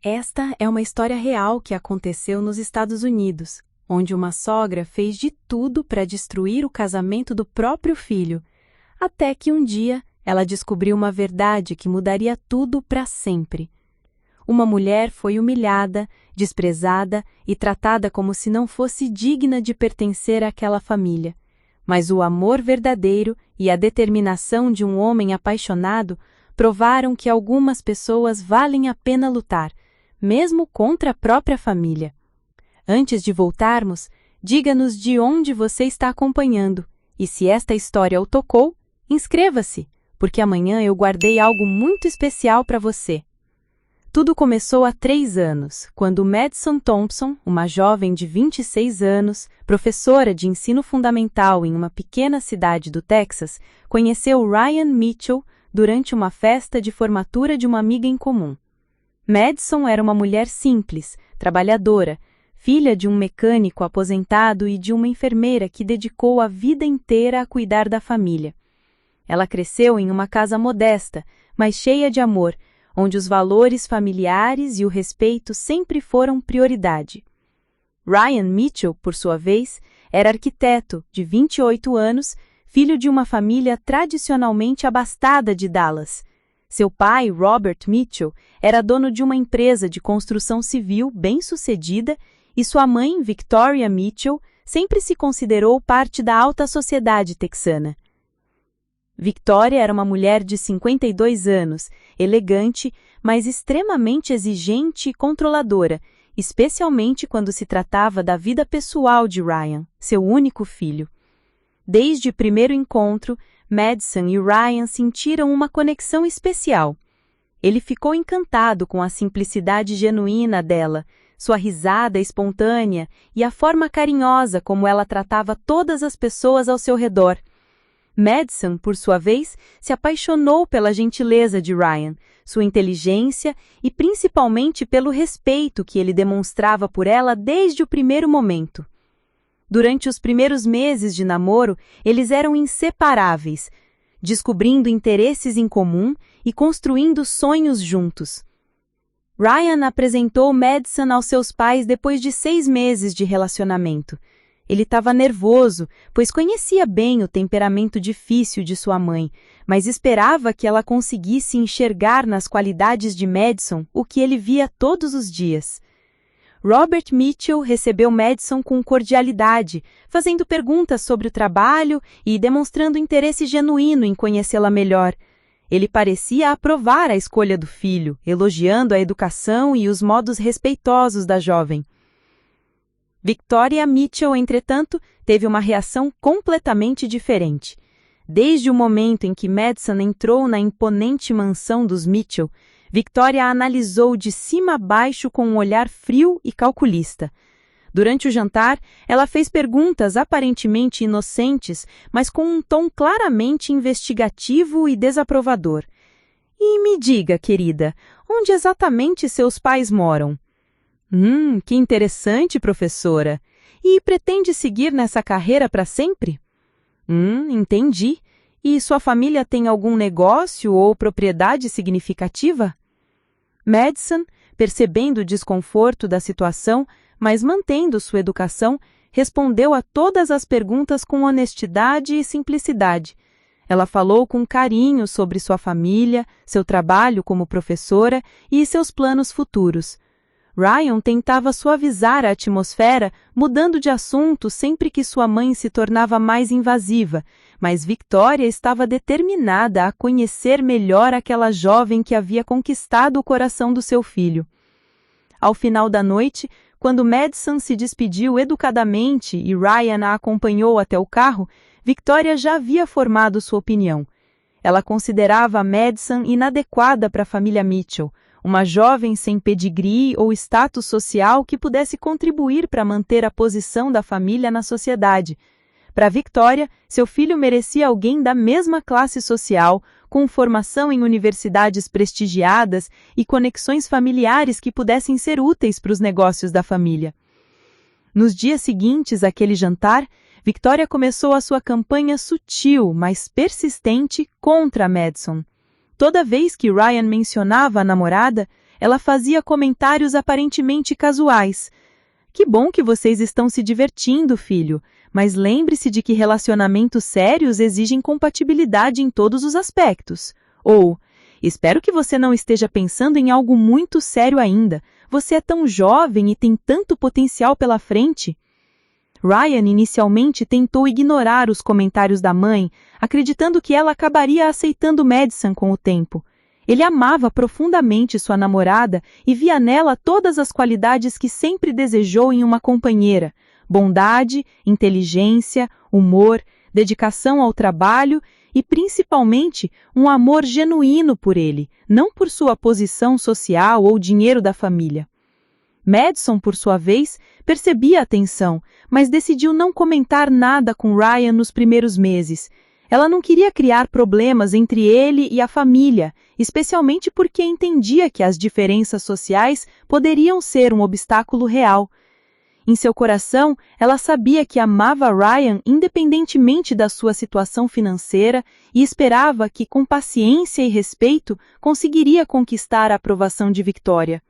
Esta é uma história real que aconteceu nos Estados Unidos, onde uma sogra fez de tudo para destruir o casamento do próprio filho, até que um dia ela descobriu uma verdade que mudaria tudo para sempre. Uma mulher foi humilhada, desprezada e tratada como se não fosse digna de pertencer àquela família. Mas o amor verdadeiro e a determinação de um homem apaixonado provaram que algumas pessoas valem a pena lutar, mesmo contra a própria família. Antes de voltarmos, diga-nos de onde você está acompanhando, e se esta história o tocou, inscreva-se, porque amanhã eu guardei algo muito especial para você. Tudo começou há 3 anos, quando Madison Thompson, uma jovem de 26 anos, professora de ensino fundamental em uma pequena cidade do Texas, conheceu Ryan Mitchell durante uma festa de formatura de uma amiga em comum. Madison era uma mulher simples, trabalhadora, filha de um mecânico aposentado e de uma enfermeira que dedicou a vida inteira a cuidar da família. Ela cresceu em uma casa modesta, mas cheia de amor, onde os valores familiares e o respeito sempre foram prioridade. Ryan Mitchell, por sua vez, era arquiteto, de 28 anos, filho de uma família tradicionalmente abastada de Dallas. Seu pai, Robert Mitchell, era dono de uma empresa de construção civil bem-sucedida e sua mãe, Victoria Mitchell, sempre se considerou parte da alta sociedade texana. Victoria era uma mulher de 52 anos, elegante, mas extremamente exigente e controladora, especialmente quando se tratava da vida pessoal de Ryan, seu único filho. Desde o primeiro encontro, Madison e Ryan sentiram uma conexão especial. Ele ficou encantado com a simplicidade genuína dela, sua risada espontânea e a forma carinhosa como ela tratava todas as pessoas ao seu redor. Madison, por sua vez, se apaixonou pela gentileza de Ryan, sua inteligência e principalmente pelo respeito que ele demonstrava por ela desde o primeiro momento. Durante os primeiros meses de namoro, eles eram inseparáveis, descobrindo interesses em comum e construindo sonhos juntos. Ryan apresentou Madison aos seus pais depois de 6 meses de relacionamento. Ele estava nervoso, pois conhecia bem o temperamento difícil de sua mãe, mas esperava que ela conseguisse enxergar nas qualidades de Madison o que ele via todos os dias. Robert Mitchell recebeu Madison com cordialidade, fazendo perguntas sobre o trabalho e demonstrando interesse genuíno em conhecê-la melhor. Ele parecia aprovar a escolha do filho, elogiando a educação e os modos respeitosos da jovem. Victoria Mitchell, entretanto, teve uma reação completamente diferente. Desde o momento em que Madison entrou na imponente mansão dos Mitchell, Victoria a analisou de cima a baixo com um olhar frio e calculista. Durante o jantar, ela fez perguntas aparentemente inocentes, mas com um tom claramente investigativo e desaprovador. E me diga, querida, onde exatamente seus pais moram? Que interessante, professora. E pretende seguir nessa carreira para sempre? Entendi. E sua família tem algum negócio ou propriedade significativa? Madison, percebendo o desconforto da situação, mas mantendo sua educação, respondeu a todas as perguntas com honestidade e simplicidade. Ela falou com carinho sobre sua família, seu trabalho como professora e seus planos futuros. Ryan tentava suavizar a atmosfera, mudando de assunto sempre que sua mãe se tornava mais invasiva, mas Victoria estava determinada a conhecer melhor aquela jovem que havia conquistado o coração do seu filho. Ao final da noite, quando Madison se despediu educadamente e Ryan a acompanhou até o carro, Victoria já havia formado sua opinião. Ela considerava a Madison inadequada para a família Mitchell, uma jovem sem pedigree ou status social que pudesse contribuir para manter a posição da família na sociedade. Para Victoria, seu filho merecia alguém da mesma classe social, com formação em universidades prestigiadas e conexões familiares que pudessem ser úteis para os negócios da família. Nos dias seguintes àquele jantar, Victoria começou a sua campanha sutil, mas persistente, contra Madison. Toda vez que Ryan mencionava a namorada, ela fazia comentários aparentemente casuais. Que bom que vocês estão se divertindo, filho, mas lembre-se de que relacionamentos sérios exigem compatibilidade em todos os aspectos. Ou, espero que você não esteja pensando em algo muito sério ainda. Você é tão jovem e tem tanto potencial pela frente. Ryan inicialmente tentou ignorar os comentários da mãe, acreditando que ela acabaria aceitando Madison com o tempo. Ele amava profundamente sua namorada e via nela todas as qualidades que sempre desejou em uma companheira: bondade, inteligência, humor, dedicação ao trabalho e, principalmente, um amor genuíno por ele, não por sua posição social ou dinheiro da família. Madison, por sua vez, percebia a tensão, mas decidiu não comentar nada com Ryan nos primeiros meses. Ela não queria criar problemas entre ele e a família, especialmente porque entendia que as diferenças sociais poderiam ser um obstáculo real. Em seu coração, ela sabia que amava Ryan independentemente da sua situação financeira e esperava que, com paciência e respeito, conseguiria conquistar a aprovação de Victoria.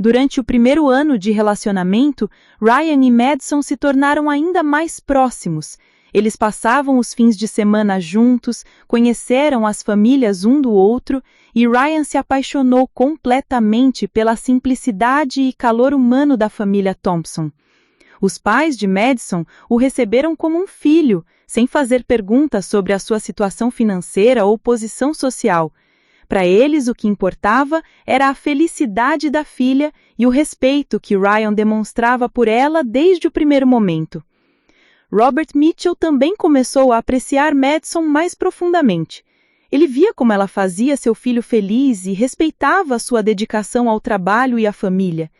Durante o primeiro ano de relacionamento, Ryan e Madison se tornaram ainda mais próximos. Eles passavam os fins de semana juntos, conheceram as famílias um do outro e Ryan se apaixonou completamente pela simplicidade e calor humano da família Thompson. Os pais de Madison o receberam como um filho, sem fazer perguntas sobre a sua situação financeira ou posição social. Para eles, o que importava era a felicidade da filha e o respeito que Ryan demonstrava por ela desde o primeiro momento. Robert Mitchell também começou a apreciar Madison mais profundamente. Ele via como ela fazia seu filho feliz e respeitava sua dedicação ao trabalho e à família.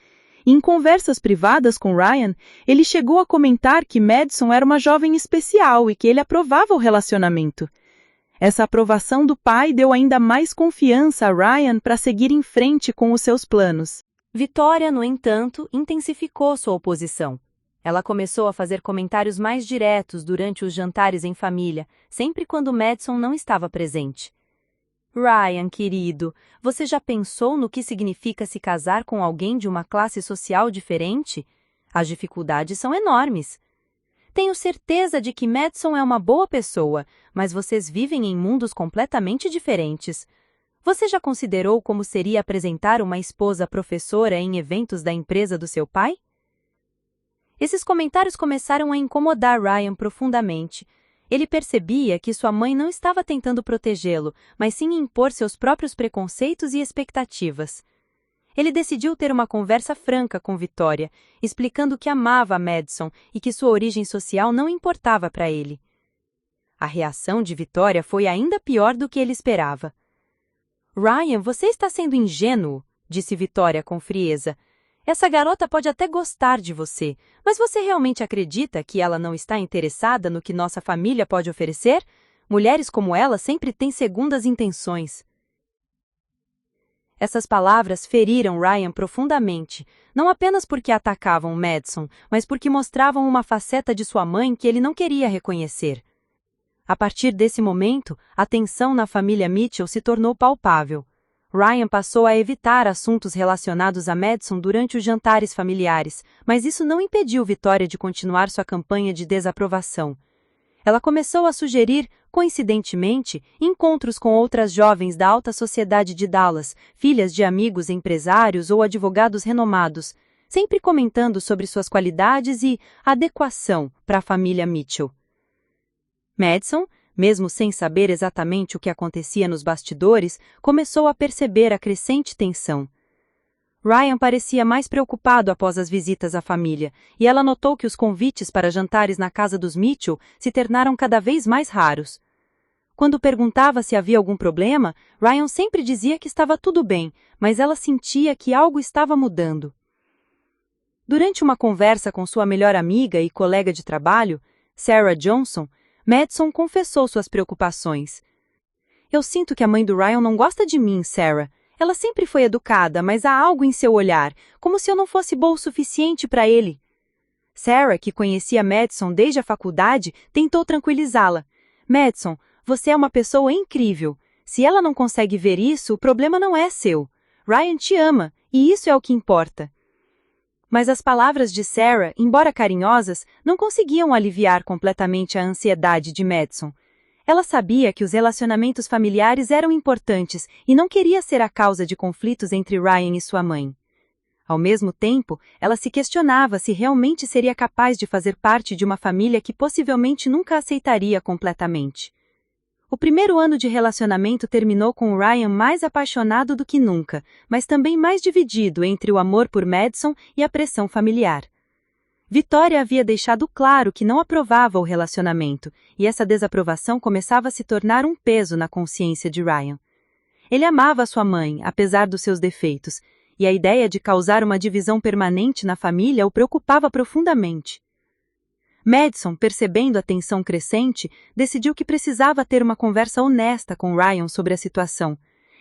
Em conversas privadas com Ryan, ele chegou a comentar que Madison era uma jovem especial e que ele aprovava o relacionamento. Essa aprovação do pai deu ainda mais confiança a Ryan para seguir em frente com os seus planos. Victoria, no entanto, intensificou sua oposição. Ela começou a fazer comentários mais diretos durante os jantares em família, sempre quando Madison não estava presente. Ryan, querido, você já pensou no que significa se casar com alguém de uma classe social diferente? As dificuldades são enormes. Tenho certeza de que Madison é uma boa pessoa, mas vocês vivem em mundos completamente diferentes. Você já considerou como seria apresentar uma esposa professora em eventos da empresa do seu pai? Esses comentários começaram a incomodar Ryan profundamente. Ele percebia que sua mãe não estava tentando protegê-lo, mas sim impor seus próprios preconceitos e expectativas. Ele decidiu ter uma conversa franca com Victoria, explicando que amava a Madison e que sua origem social não importava para ele. A reação de Victoria foi ainda pior do que ele esperava. Ryan, você está sendo ingênuo, disse Victoria com frieza. Essa garota pode até gostar de você, mas você realmente acredita que ela não está interessada no que nossa família pode oferecer? Mulheres como ela sempre têm segundas intenções. Essas palavras feriram Ryan profundamente, não apenas porque atacavam Madison, mas porque mostravam uma faceta de sua mãe que ele não queria reconhecer. A partir desse momento, a tensão na família Mitchell se tornou palpável. Ryan passou a evitar assuntos relacionados a Madison durante os jantares familiares, mas isso não impediu Victoria de continuar sua campanha de desaprovação. Ela começou a sugerir, coincidentemente, encontros com outras jovens da alta sociedade de Dallas, filhas de amigos empresários ou advogados renomados, sempre comentando sobre suas qualidades e adequação para a família Mitchell. Madison, mesmo sem saber exatamente o que acontecia nos bastidores, começou a perceber a crescente tensão. Ryan parecia mais preocupado após as visitas à família, e ela notou que os convites para jantares na casa dos Mitchell se tornaram cada vez mais raros. Quando perguntava se havia algum problema, Ryan sempre dizia que estava tudo bem, mas ela sentia que algo estava mudando. Durante uma conversa com sua melhor amiga e colega de trabalho, Sarah Johnson, Madison confessou suas preocupações. Eu sinto que a mãe do Ryan não gosta de mim, Sarah. Ela sempre foi educada, mas há algo em seu olhar, como se eu não fosse boa o suficiente para ele. Sarah, que conhecia Madison desde a faculdade, tentou tranquilizá-la. Madison, você é uma pessoa incrível. Se ela não consegue ver isso, o problema não é seu. Ryan te ama, e isso é o que importa. Mas as palavras de Sarah, embora carinhosas, não conseguiam aliviar completamente a ansiedade de Madison. Ela sabia que os relacionamentos familiares eram importantes e não queria ser a causa de conflitos entre Ryan e sua mãe. Ao mesmo tempo, ela se questionava se realmente seria capaz de fazer parte de uma família que possivelmente nunca aceitaria completamente. O primeiro ano de relacionamento terminou com Ryan mais apaixonado do que nunca, mas também mais dividido entre o amor por Madison e a pressão familiar. Victoria havia deixado claro que não aprovava o relacionamento, e essa desaprovação começava a se tornar um peso na consciência de Ryan. Ele amava sua mãe, apesar dos seus defeitos, e a ideia de causar uma divisão permanente na família o preocupava profundamente. Madison, percebendo a tensão crescente, decidiu que precisava ter uma conversa honesta com Ryan sobre a situação.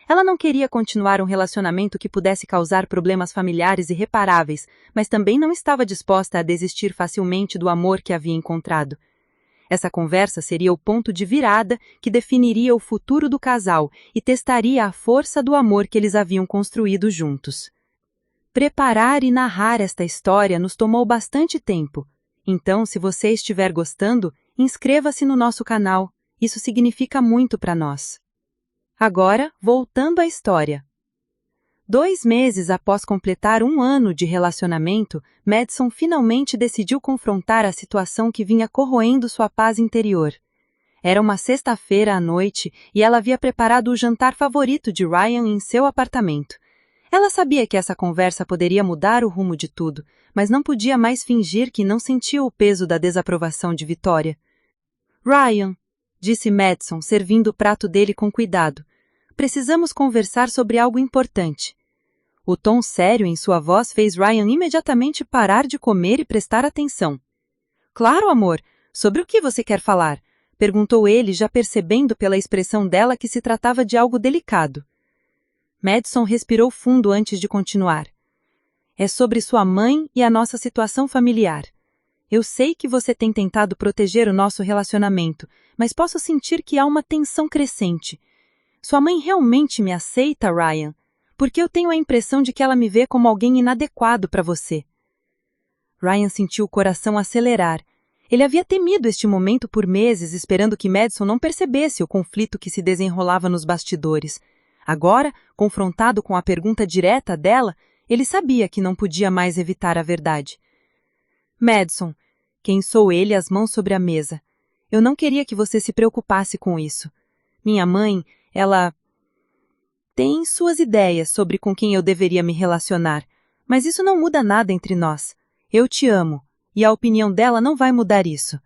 Ela não queria continuar um relacionamento que pudesse causar problemas familiares irreparáveis, mas também não estava disposta a desistir facilmente do amor que havia encontrado. Essa conversa seria o ponto de virada que definiria o futuro do casal e testaria a força do amor que eles haviam construído juntos. Preparar e narrar esta história nos tomou bastante tempo. Então, se você estiver gostando, inscreva-se no nosso canal. Isso significa muito para nós. Agora, voltando à história. 2 meses após completar 1 ano de relacionamento, Madison finalmente decidiu confrontar a situação que vinha corroendo sua paz interior. Era uma sexta-feira à noite e ela havia preparado o jantar favorito de Ryan em seu apartamento. Ela sabia que essa conversa poderia mudar o rumo de tudo, mas não podia mais fingir que não sentia o peso da desaprovação de Victoria. Ryan, disse Madison, servindo o prato dele com cuidado. Precisamos conversar sobre algo importante. O tom sério em sua voz fez Ryan imediatamente parar de comer e prestar atenção. Claro, amor. Sobre o que você quer falar? Perguntou ele, já percebendo pela expressão dela que se tratava de algo delicado. Madison respirou fundo antes de continuar. É sobre sua mãe e a nossa situação familiar. Eu sei que você tem tentado proteger o nosso relacionamento, mas posso sentir que há uma tensão crescente. Sua mãe realmente me aceita, Ryan? Porque eu tenho a impressão de que ela me vê como alguém inadequado para você. Ryan sentiu o coração acelerar. Ele havia temido este momento por meses, esperando que Madison não percebesse o conflito que se desenrolava nos bastidores. Agora, confrontado com a pergunta direta dela, ele sabia que não podia mais evitar a verdade. Madison, quensou ele, as mãos sobre a mesa. Eu não queria que você se preocupasse com isso. Minha mãe, ela tem suas ideias sobre com quem eu deveria me relacionar, mas isso não muda nada entre nós. Eu te amo, e a opinião dela não vai mudar isso.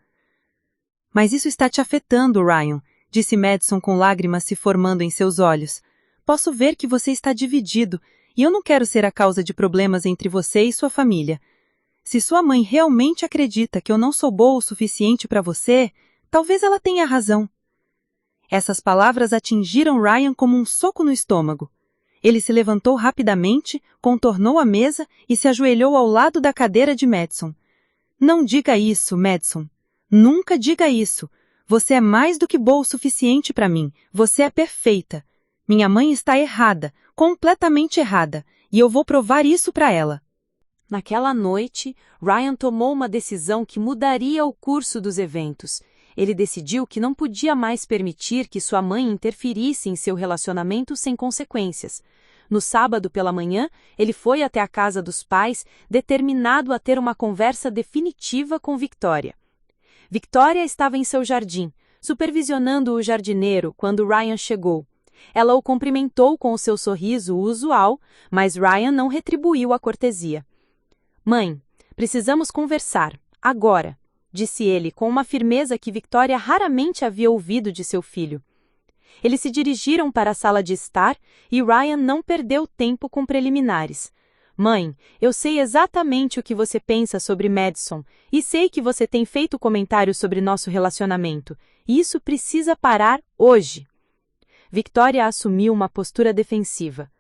Mas isso está te afetando, Ryan, disse Madison com lágrimas se formando em seus olhos. Posso ver que você está dividido, e eu não quero ser a causa de problemas entre você e sua família. Se sua mãe realmente acredita que eu não sou boa o suficiente para você, talvez ela tenha razão. Essas palavras atingiram Ryan como um soco no estômago. Ele se levantou rapidamente, contornou a mesa e se ajoelhou ao lado da cadeira de Madison. Não diga isso, Madison. Nunca diga isso. Você é mais do que boa o suficiente para mim. Você é perfeita. Minha mãe está errada, completamente errada, e eu vou provar isso para ela. Naquela noite, Ryan tomou uma decisão que mudaria o curso dos eventos. Ele decidiu que não podia mais permitir que sua mãe interferisse em seu relacionamento sem consequências. No sábado pela manhã, ele foi até a casa dos pais, determinado a ter uma conversa definitiva com Victoria. Victoria estava em seu jardim, supervisionando o jardineiro quando Ryan chegou. Ela o cumprimentou com o seu sorriso usual, mas Ryan não retribuiu a cortesia. Mãe, precisamos conversar, agora, disse ele com uma firmeza que Victoria raramente havia ouvido de seu filho. Eles se dirigiram para a sala de estar e Ryan não perdeu tempo com preliminares. Mãe, eu sei exatamente o que você pensa sobre Madison e sei que você tem feito comentários sobre nosso relacionamento. E isso precisa parar hoje. Victoria assumiu uma postura defensiva.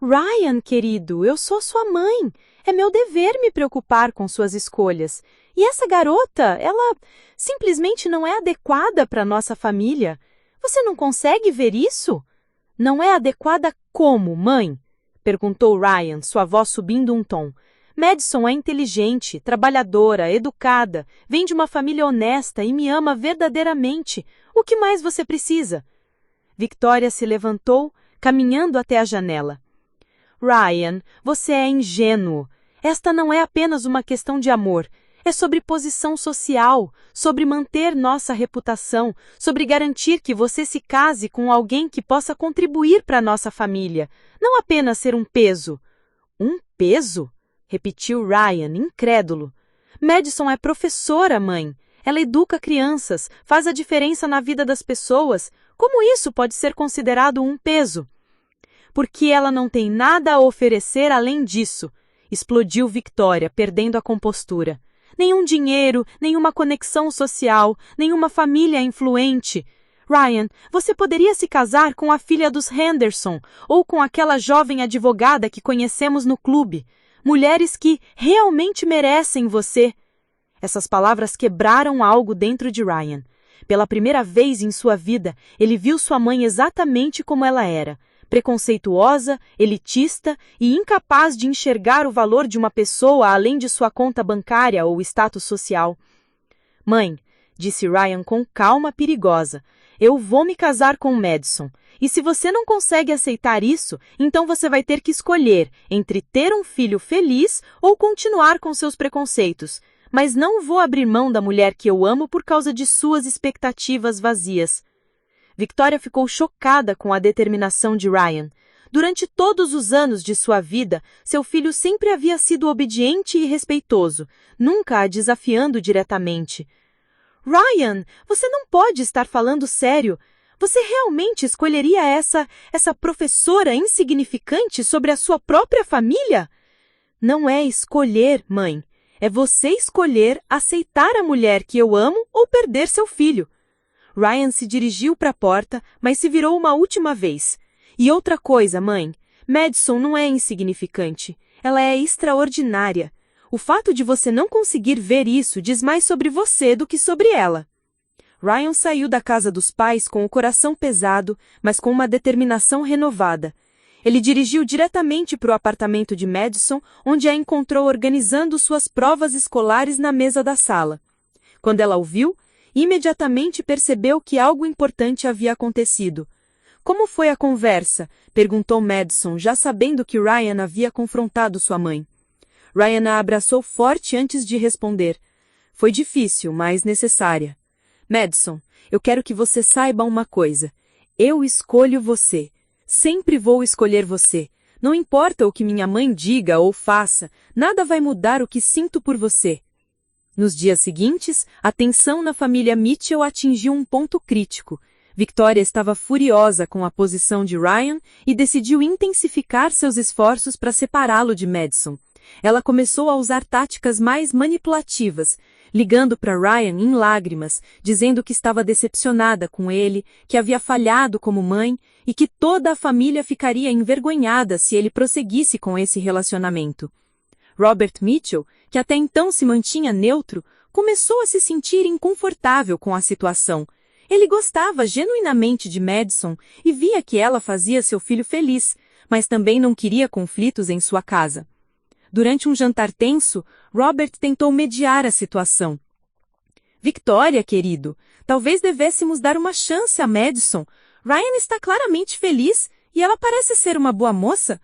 Ryan, querido, eu sou sua mãe. É meu dever me preocupar com suas escolhas. E essa garota, ela simplesmente não é adequada para nossa família. Você não consegue ver isso? Não é adequada como, mãe? perguntou Ryan, sua voz subindo um tom. Madison é inteligente, trabalhadora, educada, vem de uma família honesta e me ama verdadeiramente. O que mais você precisa? Victoria se levantou, caminhando até a janela. Ryan, você é ingênuo. Esta não é apenas uma questão de amor. É sobre posição social, sobre manter nossa reputação, sobre garantir que você se case com alguém que possa contribuir para nossa família, não apenas ser um peso. Um peso? Repetiu Ryan, incrédulo. Madison é professora, mãe. Ela educa crianças, faz a diferença na vida das pessoas. Como isso pode ser considerado um peso? Porque ela não tem nada a oferecer além disso, explodiu Victoria, perdendo a compostura. Nenhum dinheiro, nenhuma conexão social, nenhuma família influente. Ryan, você poderia se casar com a filha dos Henderson ou com aquela jovem advogada que conhecemos no clube. Mulheres que realmente merecem você. Essas palavras quebraram algo dentro de Ryan. Pela primeira vez em sua vida, ele viu sua mãe exatamente como ela era. Preconceituosa, elitista e incapaz de enxergar o valor de uma pessoa além de sua conta bancária ou status social. Mãe, disse Ryan com calma perigosa, eu vou me casar com Madison. E se você não consegue aceitar isso, então você vai ter que escolher entre ter um filho feliz ou continuar com seus preconceitos. Mas não vou abrir mão da mulher que eu amo por causa de suas expectativas vazias. Victoria ficou chocada com a determinação de Ryan. Durante todos os anos de sua vida, seu filho sempre havia sido obediente e respeitoso, nunca a desafiando diretamente. Ryan, você não pode estar falando sério. Você realmente escolheria essa professora insignificante sobre a sua própria família? Não é escolher, mãe. É você escolher aceitar a mulher que eu amo ou perder seu filho. Ryan se dirigiu para a porta, mas se virou uma última vez. E outra coisa, mãe. Madison não é insignificante. Ela é extraordinária. O fato de você não conseguir ver isso diz mais sobre você do que sobre ela. Ryan saiu da casa dos pais com o coração pesado, mas com uma determinação renovada. Ele dirigiu diretamente para o apartamento de Madison, onde a encontrou organizando suas provas escolares na mesa da sala. Quando ela o viu, imediatamente percebeu que algo importante havia acontecido. Como foi a conversa? Perguntou Madison, já sabendo que Ryan havia confrontado sua mãe. Ryan a abraçou forte antes de responder. Foi difícil, mas necessária. Madison, eu quero que você saiba uma coisa. Eu escolho você. Sempre vou escolher você. Não importa o que minha mãe diga ou faça, nada vai mudar o que sinto por você. Nos dias seguintes, a tensão na família Mitchell atingiu um ponto crítico. Victoria estava furiosa com a posição de Ryan e decidiu intensificar seus esforços para separá-lo de Madison. Ela começou a usar táticas mais manipulativas, ligando para Ryan em lágrimas, dizendo que estava decepcionada com ele, que havia falhado como mãe e que toda a família ficaria envergonhada se ele prosseguisse com esse relacionamento. Robert Mitchell, que até então se mantinha neutro, começou a se sentir inconfortável com a situação. Ele gostava genuinamente de Madison e via que ela fazia seu filho feliz, mas também não queria conflitos em sua casa. Durante um jantar tenso, Robert tentou mediar a situação. Victoria, querido, talvez devêssemos dar uma chance a Madison. Ryan está claramente feliz e ela parece ser uma boa moça.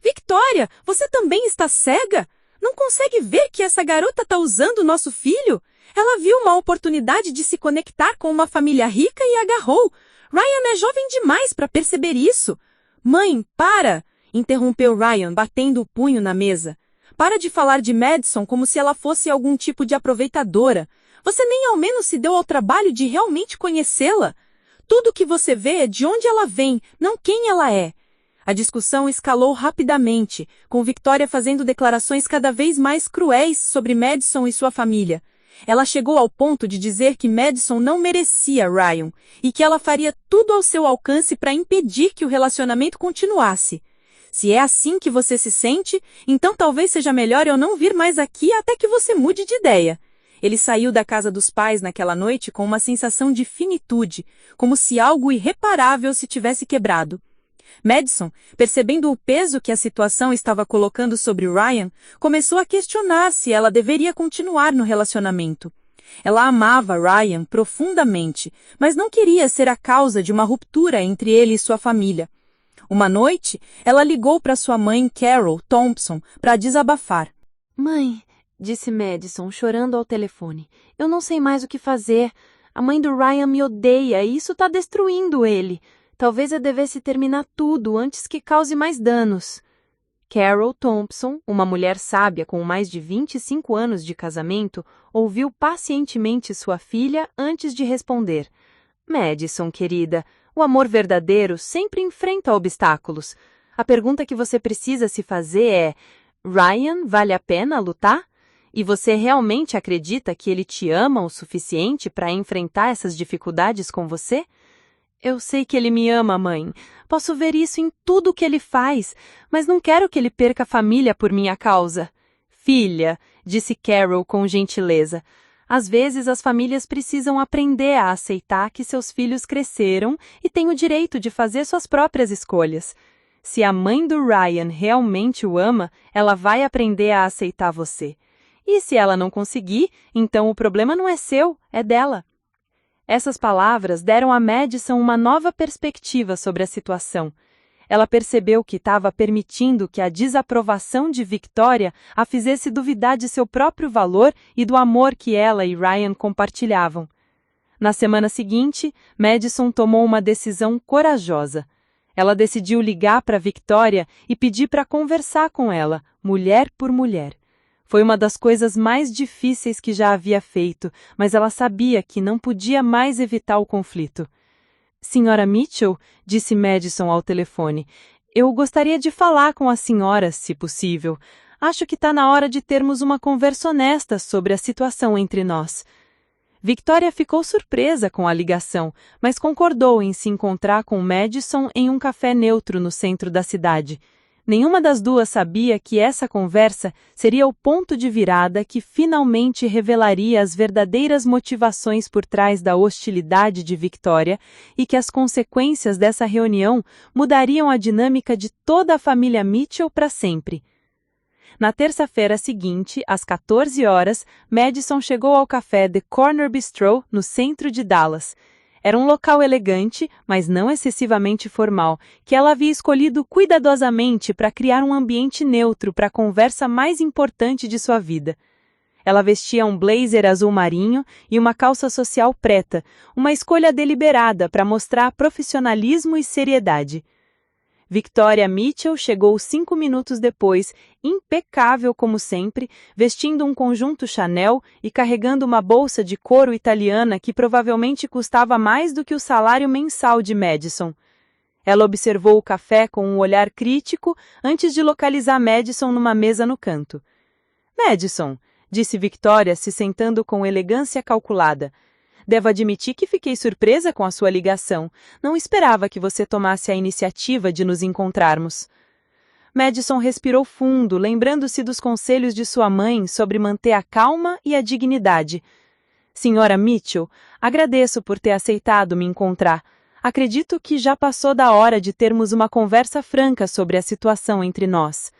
Victoria, você também está cega? Não consegue ver que essa garota está usando o nosso filho? Ela viu uma oportunidade de se conectar com uma família rica e agarrou. Ryan é jovem demais para perceber isso. Mãe, para! Interrompeu Ryan, batendo o punho na mesa. Para de falar de Madison como se ela fosse algum tipo de aproveitadora. Você nem ao menos se deu ao trabalho de realmente conhecê-la. Tudo o que você vê é de onde ela vem, não quem ela é. A discussão escalou rapidamente, com Victoria fazendo declarações cada vez mais cruéis sobre Madison e sua família. Ela chegou ao ponto de dizer que Madison não merecia Ryan e que ela faria tudo ao seu alcance para impedir que o relacionamento continuasse. Se é assim que você se sente, então talvez seja melhor eu não vir mais aqui até que você mude de ideia. Ele saiu da casa dos pais naquela noite com uma sensação de finitude, como se algo irreparável se tivesse quebrado. Madison, percebendo o peso que a situação estava colocando sobre Ryan, começou a questionar se ela deveria continuar no relacionamento. Ela amava Ryan profundamente, mas não queria ser a causa de uma ruptura entre ele e sua família. Uma noite, ela ligou para sua mãe, Carol Thompson, para desabafar. Mãe, disse Madison, chorando ao telefone, eu não sei mais o que fazer. A mãe do Ryan me odeia e isso está destruindo ele. Talvez eu devesse terminar tudo antes que cause mais danos. Carol Thompson, uma mulher sábia com mais de 25 anos de casamento, ouviu pacientemente sua filha antes de responder. Madison, querida, o amor verdadeiro sempre enfrenta obstáculos. A pergunta que você precisa se fazer é: Ryan, vale a pena lutar? E você realmente acredita que ele te ama o suficiente para enfrentar essas dificuldades com você? Eu sei que ele me ama, mãe. Posso ver isso em tudo que ele faz, mas não quero que ele perca a família por minha causa. Filha, disse Carol com gentileza, às vezes as famílias precisam aprender a aceitar que seus filhos cresceram e têm o direito de fazer suas próprias escolhas. Se a mãe do Ryan realmente o ama, ela vai aprender a aceitar você. E se ela não conseguir, então o problema não é seu, é dela. Essas palavras deram a Madison uma nova perspectiva sobre a situação. Ela percebeu que estava permitindo que a desaprovação de Victoria a fizesse duvidar de seu próprio valor e do amor que ela e Ryan compartilhavam. Na semana seguinte, Madison tomou uma decisão corajosa. Ela decidiu ligar para Victoria e pedir para conversar com ela, mulher por mulher. Foi uma das coisas mais difíceis que já havia feito, mas ela sabia que não podia mais evitar o conflito. Senhora Mitchell, disse Madison ao telefone, eu gostaria de falar com a senhora, se possível. Acho que está na hora de termos uma conversa honesta sobre a situação entre nós. Victoria ficou surpresa com a ligação, mas concordou em se encontrar com Madison em um café neutro no centro da cidade. Nenhuma das duas sabia que essa conversa seria o ponto de virada que finalmente revelaria as verdadeiras motivações por trás da hostilidade de Victoria e que as consequências dessa reunião mudariam a dinâmica de toda a família Mitchell para sempre. Na terça-feira seguinte, às 14 horas, Madison chegou ao café The Corner Bistro, no centro de Dallas. Era um local elegante, mas não excessivamente formal, que ela havia escolhido cuidadosamente para criar um ambiente neutro para a conversa mais importante de sua vida. Ela vestia um blazer azul marinho e uma calça social preta, uma escolha deliberada para mostrar profissionalismo e seriedade. Victoria Mitchell chegou 5 minutos depois, impecável como sempre, vestindo um conjunto Chanel e carregando uma bolsa de couro italiana que provavelmente custava mais do que o salário mensal de Madison. Ela observou o café com um olhar crítico antes de localizar Madison numa mesa no canto. Madison, disse Victoria, se sentando com elegância calculada. Devo admitir que fiquei surpresa com a sua ligação. Não esperava que você tomasse a iniciativa de nos encontrarmos. Madison respirou fundo, lembrando-se dos conselhos de sua mãe sobre manter a calma e a dignidade. Senhora Mitchell, agradeço por ter aceitado me encontrar. Acredito que já passou da hora de termos uma conversa franca sobre a situação entre nós.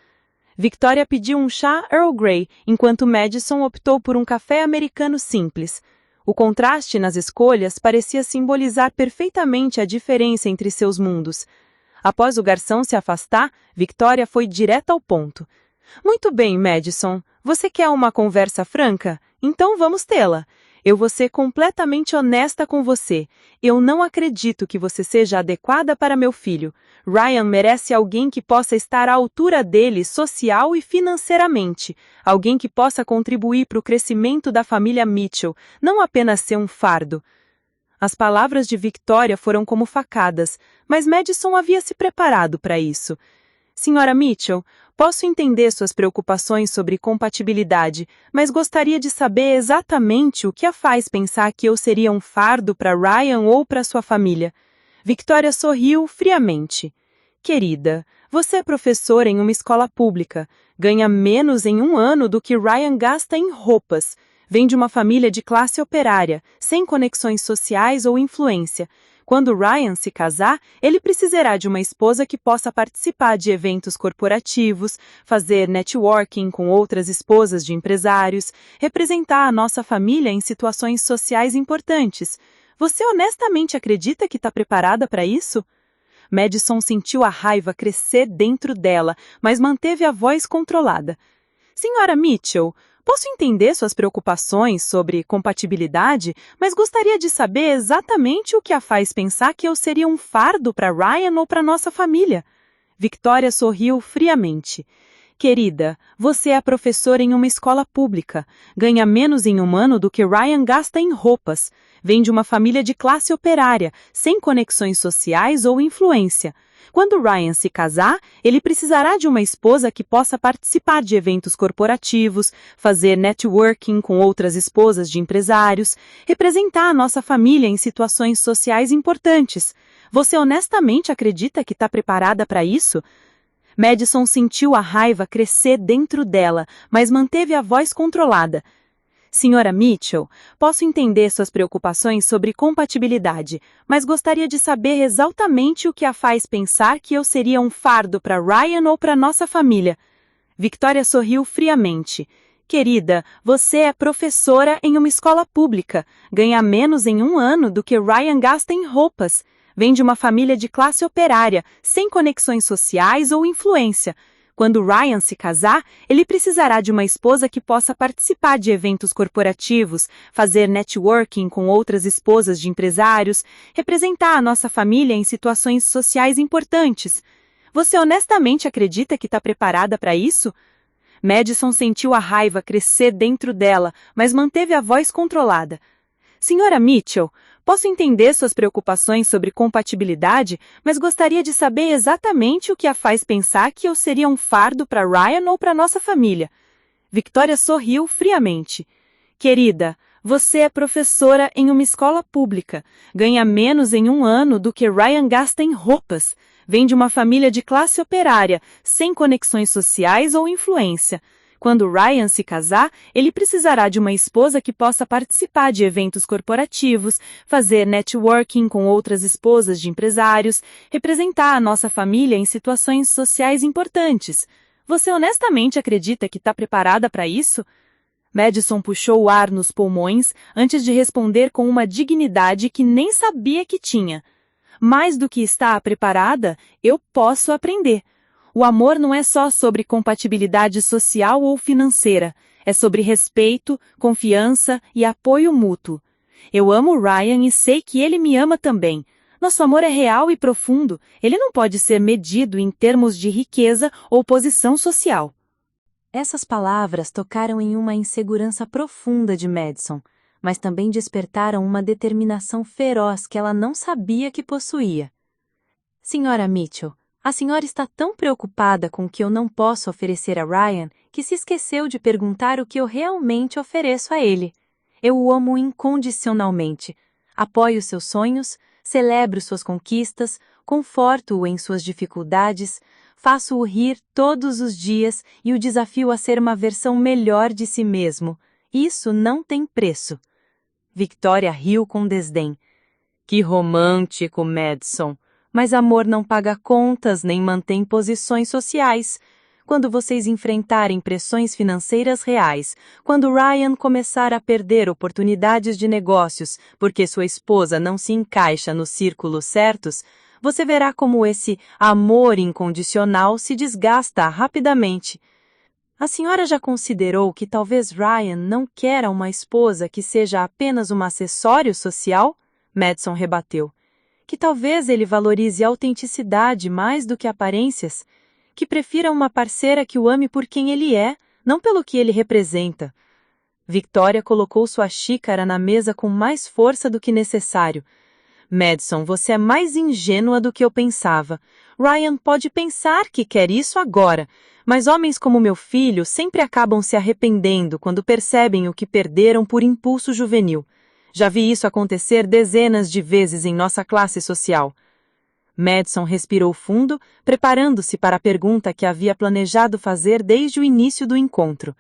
Victoria pediu um chá Earl Grey, enquanto Madison optou por um café americano simples. O contraste nas escolhas parecia simbolizar perfeitamente a diferença entre seus mundos. Após o garçom se afastar, Victoria foi direta ao ponto. Muito bem, Madison. Você quer uma conversa franca? Então vamos tê-la. Eu vou ser completamente honesta com você. Eu não acredito que você seja adequada para meu filho. Ryan merece alguém que possa estar à altura dele social e financeiramente. Alguém que possa contribuir para o crescimento da família Mitchell, não apenas ser um fardo. As palavras de Victoria foram como facadas, mas Madison havia se preparado para isso. Senhora Mitchell, posso entender suas preocupações sobre compatibilidade, mas gostaria de saber exatamente o que a faz pensar que eu seria um fardo para Ryan ou para sua família. Victoria sorriu friamente. Querida, você é professora em uma escola pública. Ganha menos em um ano do que Ryan gasta em roupas. Vem de uma família de classe operária, sem conexões sociais ou influência. Quando Ryan se casar, ele precisará de uma esposa que possa participar de eventos corporativos, fazer networking com outras esposas de empresários, representar a nossa família em situações sociais importantes. Você honestamente acredita que está preparada para isso? Madison sentiu a raiva crescer dentro dela, mas manteve a voz controlada. Senhora Mitchell, posso entender suas preocupações sobre compatibilidade, mas gostaria de saber exatamente o que a faz pensar que eu seria um fardo para Ryan ou para nossa família. Victoria sorriu friamente. Querida, você é professora em uma escola pública. Ganha menos em um ano do que Ryan gasta em roupas. Vem de uma família de classe operária, sem conexões sociais ou influência. Quando Ryan se casar, ele precisará de uma esposa que possa participar de eventos corporativos, fazer networking com outras esposas de empresários, representar a nossa família em situações sociais importantes. Você honestamente acredita que está preparada para isso? Madison sentiu a raiva crescer dentro dela, mas manteve a voz controlada. Senhora Mitchell, posso entender suas preocupações sobre compatibilidade, mas gostaria de saber exatamente o que a faz pensar que eu seria um fardo para Ryan ou para nossa família. Victoria sorriu friamente. Querida, você é professora em uma escola pública. Ganha menos em um ano do que Ryan gasta em roupas. Vem de uma família de classe operária, sem conexões sociais ou influência. Quando Ryan se casar, ele precisará de uma esposa que possa participar de eventos corporativos, fazer networking com outras esposas de empresários, representar a nossa família em situações sociais importantes. Você honestamente acredita que está preparada para isso? Madison sentiu a raiva crescer dentro dela, mas manteve a voz controlada. Senhora Mitchell, posso entender suas preocupações sobre compatibilidade, mas gostaria de saber exatamente o que a faz pensar que eu seria um fardo para Ryan ou para nossa família. Victoria sorriu friamente. Querida, você é professora em uma escola pública. Ganha menos em um ano do que Ryan gasta em roupas. Vem de uma família de classe operária, sem conexões sociais ou influência. Quando Ryan se casar, ele precisará de uma esposa que possa participar de eventos corporativos, fazer networking com outras esposas de empresários, representar a nossa família em situações sociais importantes. Você honestamente acredita que está preparada para isso? Madison puxou o ar nos pulmões antes de responder com uma dignidade que nem sabia que tinha. Mais do que estar preparada, eu posso aprender. O amor não é só sobre compatibilidade social ou financeira, é sobre respeito, confiança e apoio mútuo. Eu amo Ryan e sei que ele me ama também. Nosso amor é real e profundo, ele não pode ser medido em termos de riqueza ou posição social. Essas palavras tocaram em uma insegurança profunda de Madison, mas também despertaram uma determinação feroz que ela não sabia que possuía. Senhora Mitchell, a senhora está tão preocupada com o que eu não posso oferecer a Ryan que se esqueceu de perguntar o que eu realmente ofereço a ele. Eu o amo incondicionalmente. Apoio seus sonhos, celebro suas conquistas, conforto-o em suas dificuldades, faço-o rir todos os dias e o desafio a ser uma versão melhor de si mesmo. Isso não tem preço. Victoria riu com desdém. Que romântico, Madison! Mas amor não paga contas nem mantém posições sociais. Quando vocês enfrentarem pressões financeiras reais, quando Ryan começar a perder oportunidades de negócios porque sua esposa não se encaixa nos círculos certos, você verá como esse amor incondicional se desgasta rapidamente. A senhora já considerou que talvez Ryan não queira uma esposa que seja apenas um acessório social? Madison rebateu. Que talvez ele valorize a autenticidade mais do que aparências, que prefira uma parceira que o ame por quem ele é, não pelo que ele representa. Victoria colocou sua xícara na mesa com mais força do que necessário. Madison, você é mais ingênua do que eu pensava. Ryan pode pensar que quer isso agora, mas homens como meu filho sempre acabam se arrependendo quando percebem o que perderam por impulso juvenil. Já vi isso acontecer dezenas de vezes em nossa classe social. Madison respirou fundo, preparando-se para a pergunta que havia planejado fazer desde o início do encontro.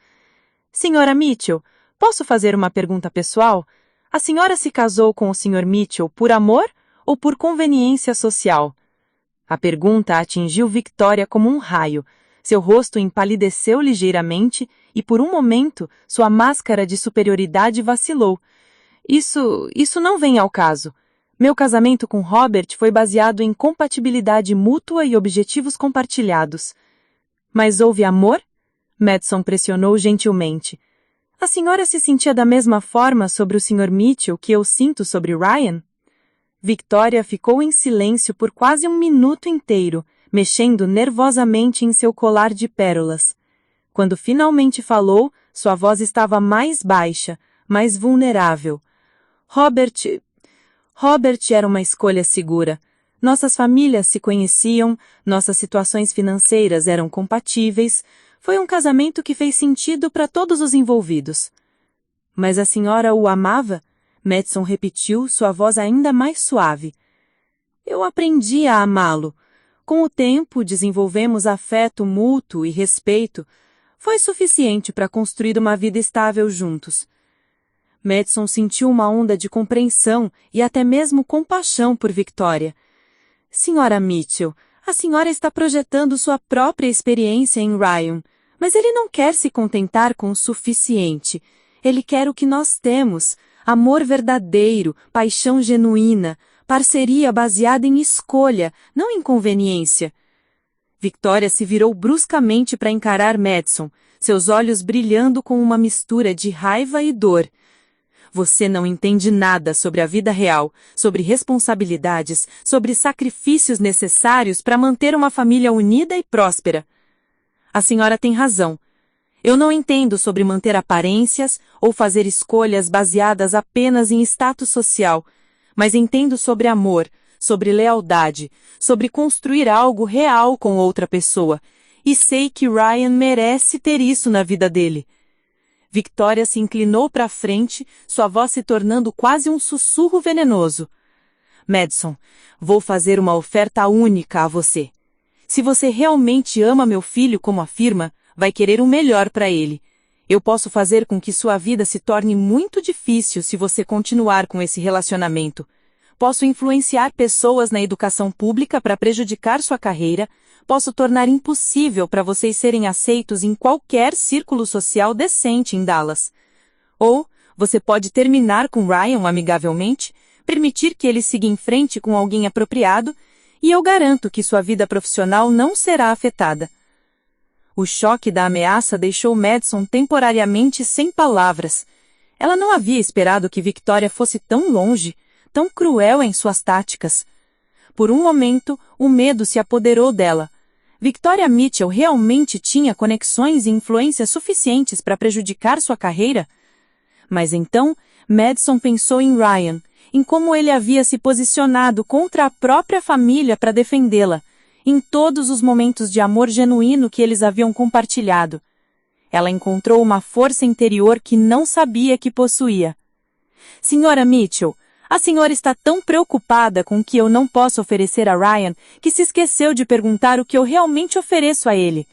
Senhora Mitchell, posso fazer uma pergunta pessoal? A senhora se casou com o Sr. Mitchell por amor ou por conveniência social? A pergunta atingiu Victoria como um raio. Seu rosto empalideceu ligeiramente e, por um momento, sua máscara de superioridade vacilou. Isso não vem ao caso. Meu casamento com Robert foi baseado em compatibilidade mútua e objetivos compartilhados. Mas houve amor? Madison pressionou gentilmente. A senhora se sentia da mesma forma sobre o Sr. Mitchell que eu sinto sobre Ryan? Victoria ficou em silêncio por quase um minuto inteiro, mexendo nervosamente em seu colar de pérolas. Quando finalmente falou, sua voz estava mais baixa, mais vulnerável. Robert era uma escolha segura. Nossas famílias se conheciam, nossas situações financeiras eram compatíveis. Foi um casamento que fez sentido para todos os envolvidos. Mas a senhora o amava? Madison repetiu, sua voz ainda mais suave. Eu aprendi a amá-lo. Com o tempo, desenvolvemos afeto mútuo e respeito. Foi suficiente para construir uma vida estável juntos. Madison sentiu uma onda de compreensão e até mesmo compaixão por Victoria. Senhora Mitchell, a senhora está projetando sua própria experiência em Ryan, mas ele não quer se contentar com o suficiente. Ele quer o que nós temos, amor verdadeiro, paixão genuína, parceria baseada em escolha, não em conveniência. Victoria se virou bruscamente para encarar Madison, seus olhos brilhando com uma mistura de raiva e dor. Você não entende nada sobre a vida real, sobre responsabilidades, sobre sacrifícios necessários para manter uma família unida e próspera. A senhora tem razão. Eu não entendo sobre manter aparências ou fazer escolhas baseadas apenas em status social, mas entendo sobre amor, sobre lealdade, sobre construir algo real com outra pessoa, e sei que Ryan merece ter isso na vida dele. Victoria se inclinou para a frente, sua voz se tornando quase um sussurro venenoso. Madison, vou fazer uma oferta única a você. Se você realmente ama meu filho como afirma, vai querer o melhor para ele. Eu posso fazer com que sua vida se torne muito difícil se você continuar com esse relacionamento. Posso influenciar pessoas na educação pública para prejudicar sua carreira. Posso tornar impossível para vocês serem aceitos em qualquer círculo social decente em Dallas. Ou você pode terminar com Ryan amigavelmente, permitir que ele siga em frente com alguém apropriado, e eu garanto que sua vida profissional não será afetada. O choque da ameaça deixou Madison temporariamente sem palavras. Ela não havia esperado que Victoria fosse tão longe, tão cruel em suas táticas. Por um momento, o medo se apoderou dela. Victoria Mitchell realmente tinha conexões e influências suficientes para prejudicar sua carreira? Mas então, Madison pensou em Ryan, em como ele havia se posicionado contra a própria família para defendê-la, em todos os momentos de amor genuíno que eles haviam compartilhado. Ela encontrou uma força interior que não sabia que possuía. Senhora Mitchell, a senhora está tão preocupada com o que eu não posso oferecer a Ryan que se esqueceu de perguntar o que eu realmente ofereço a ele.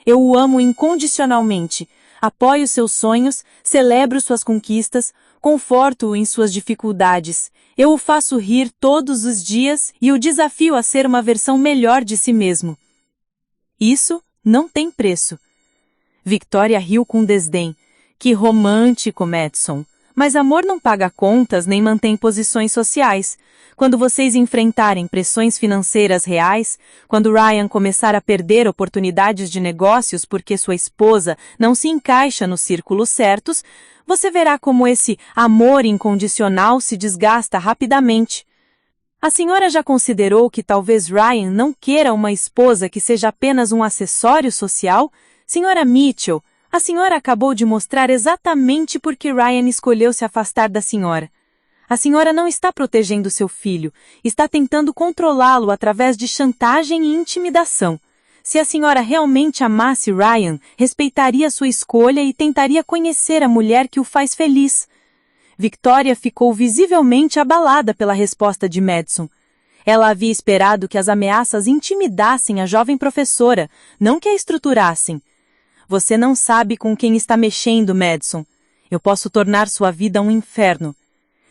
Eu o amo incondicionalmente, apoio seus sonhos, celebro suas conquistas, conforto-o em suas dificuldades. Eu o faço rir todos os dias e o desafio a ser uma versão melhor de si mesmo. Isso não tem preço. Victoria riu com desdém. Que romântico, Madison. Mas amor não paga contas nem mantém posições sociais. Quando vocês enfrentarem pressões financeiras reais, quando Ryan começar a perder oportunidades de negócios porque sua esposa não se encaixa nos círculos certos, você verá como esse amor incondicional se desgasta rapidamente. A senhora já considerou que talvez Ryan não queira uma esposa que seja apenas um acessório social? Senhora Mitchell, a senhora acabou de mostrar exatamente por que Ryan escolheu se afastar da senhora. A senhora não está protegendo seu filho, está tentando controlá-lo através de chantagem e intimidação. Se a senhora realmente amasse Ryan, respeitaria sua escolha e tentaria conhecer a mulher que o faz feliz. Victoria ficou visivelmente abalada pela resposta de Madison. Ela havia esperado que as ameaças intimidassem a jovem professora, não que a estruturassem. Você não sabe com quem está mexendo, Madison. Eu posso tornar sua vida um inferno.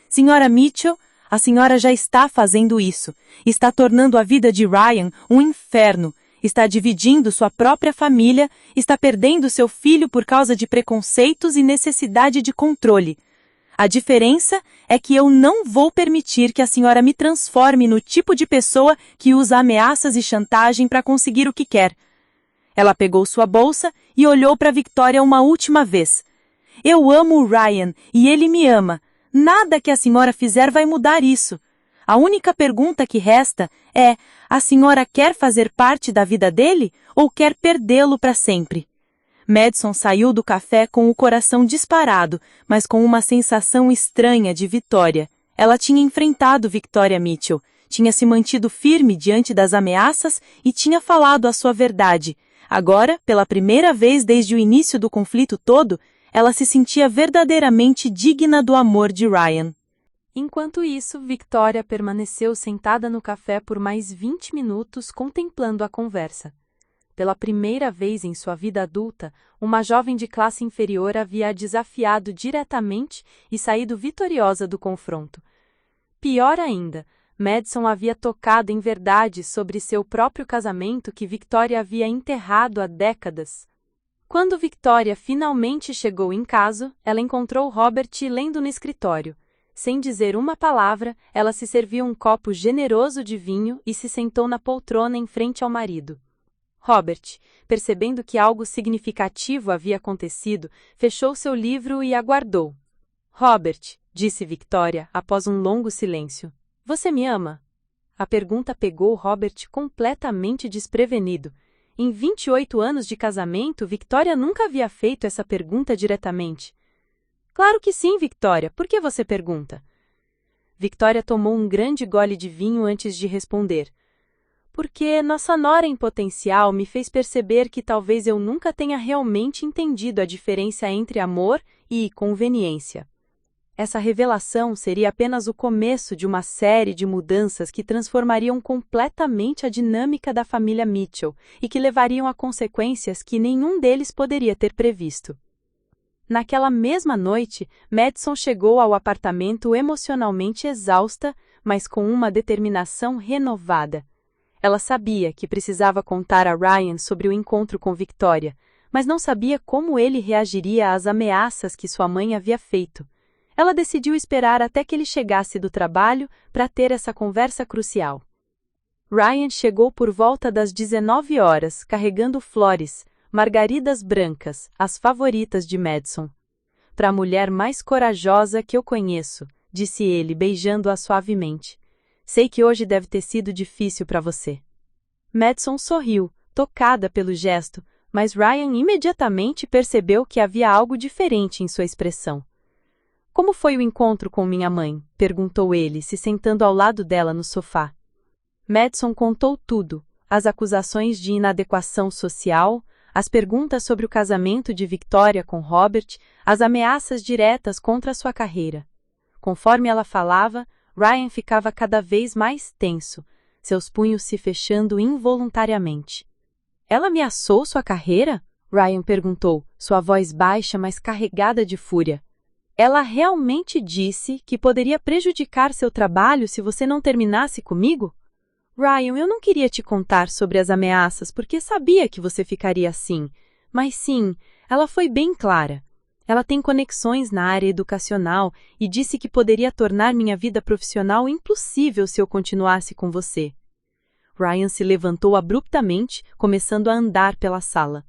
Senhora Mitchell, A senhora já está fazendo isso. Está tornando a vida de Ryan um inferno. Está dividindo sua própria família, está perdendo seu filho por causa de preconceitos e necessidade de controle. A diferença é que eu não vou permitir que a senhora me transforme no tipo de pessoa que usa ameaças e chantagem para conseguir o que quer. Ela pegou sua bolsa e olhou para Victoria uma última vez. Eu amo o Ryan e ele me ama. Nada que a senhora fizer vai mudar isso. A única pergunta que resta é: a senhora quer fazer parte da vida dele ou quer perdê-lo para sempre? Madison saiu do café com o coração disparado, mas com uma sensação estranha de vitória. Ela tinha enfrentado Victoria Mitchell, tinha se mantido firme diante das ameaças e tinha falado a sua verdade. Agora, pela primeira vez desde o início do conflito todo, ela se sentia verdadeiramente digna do amor de Ryan. Enquanto isso, Victoria permaneceu sentada no café por mais 20 minutos contemplando a conversa. Pela primeira vez em sua vida adulta, uma jovem de classe inferior havia a desafiado diretamente e saído vitoriosa do confronto. Pior ainda, Madison havia tocado em verdade sobre seu próprio casamento que Victoria havia enterrado há décadas. Quando Victoria finalmente chegou em casa, ela encontrou Robert lendo no escritório. Sem dizer uma palavra, ela se serviu um copo generoso de vinho e se sentou na poltrona em frente ao marido. Robert, percebendo que algo significativo havia acontecido, fechou seu livro e aguardou. Robert, disse Victoria após um longo silêncio, você me ama? A pergunta pegou Robert completamente desprevenido. Em 28 anos de casamento, Victoria nunca havia feito essa pergunta diretamente. Claro que sim, Victoria. Por que você pergunta? Victoria tomou um grande gole de vinho antes de responder. Porque nossa nora em potencial me fez perceber que talvez eu nunca tenha realmente entendido a diferença entre amor e conveniência. Essa revelação seria apenas o começo de uma série de mudanças que transformariam completamente a dinâmica da família Mitchell e que levariam a consequências que nenhum deles poderia ter previsto. Naquela mesma noite, Madison chegou ao apartamento emocionalmente exausta, mas com uma determinação renovada. Ela sabia que precisava contar a Ryan sobre o encontro com Victoria, mas não sabia como ele reagiria às ameaças que sua mãe havia feito. Ela decidiu esperar até que ele chegasse do trabalho para ter essa conversa crucial. Ryan chegou por volta das 19 horas, carregando flores, margaridas brancas, as favoritas de Madison. Para a mulher mais corajosa que eu conheço, disse ele, beijando-a suavemente. Sei que hoje deve ter sido difícil para você. Madison sorriu, tocada pelo gesto, mas Ryan imediatamente percebeu que havia algo diferente em sua expressão. Como foi o encontro com minha mãe? Perguntou ele, se sentando ao lado dela no sofá. Madison contou tudo, as acusações de inadequação social, as perguntas sobre o casamento de Victoria com Robert, as ameaças diretas contra sua carreira. Conforme ela falava, Ryan ficava cada vez mais tenso, seus punhos se fechando involuntariamente. Ela ameaçou sua carreira? Ryan perguntou, sua voz baixa, mas carregada de fúria. Ela realmente disse que poderia prejudicar seu trabalho se você não terminasse comigo? Ryan, eu não queria te contar sobre as ameaças porque sabia que você ficaria assim. Mas sim, ela foi bem clara. Ela tem conexões na área educacional e disse que poderia tornar minha vida profissional impossível se eu continuasse com você. Ryan se levantou abruptamente, começando a andar pela sala.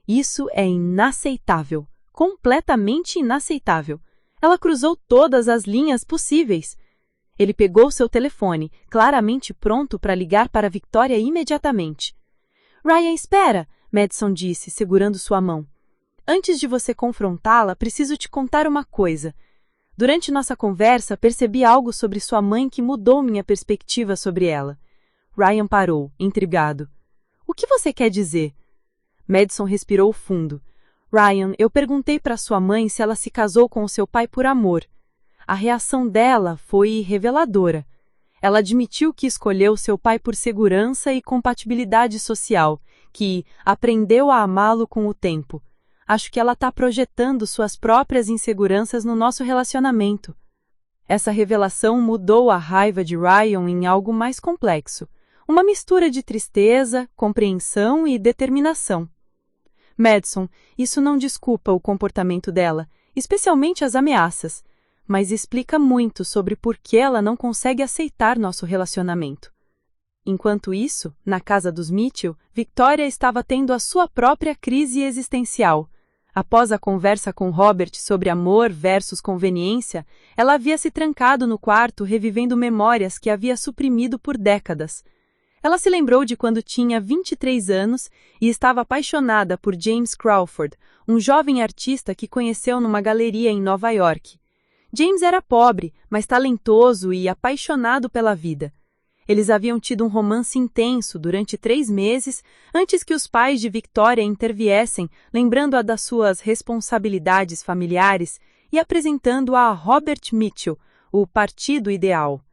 Isso é inaceitável. Completamente inaceitável. Ela cruzou todas as linhas possíveis. Ele pegou seu telefone, claramente pronto para ligar para Victoria imediatamente. Ryan, espera, Madison disse, segurando sua mão. Antes de você confrontá-la, preciso te contar uma coisa. Durante nossa conversa, percebi algo sobre sua mãe que mudou minha perspectiva sobre ela. Ryan parou, intrigado. O que você quer dizer? Madison respirou fundo. Ryan, eu perguntei para sua mãe se ela se casou com o seu pai por amor. A reação dela foi reveladora. Ela admitiu que escolheu seu pai por segurança e compatibilidade social, que aprendeu a amá-lo com o tempo. Acho que ela está projetando suas próprias inseguranças no nosso relacionamento. Essa revelação mudou a raiva de Ryan em algo mais complexo, uma mistura de tristeza, compreensão e determinação. Madison, isso não desculpa o comportamento dela, especialmente as ameaças, mas explica muito sobre por que ela não consegue aceitar nosso relacionamento. Enquanto isso, na casa dos Mitchell, Victoria estava tendo a sua própria crise existencial. Após a conversa com Robert sobre amor versus conveniência, ela havia se trancado no quarto revivendo memórias que havia suprimido por décadas. Ela se lembrou de quando tinha 23 anos e estava apaixonada por James Crawford, um jovem artista que conheceu numa galeria em Nova York. James era pobre, mas talentoso e apaixonado pela vida. Eles haviam tido um romance intenso durante 3 meses antes que os pais de Victoria interviessem, lembrando-a das suas responsabilidades familiares e apresentando-a a Robert Mitchell, o partido ideal.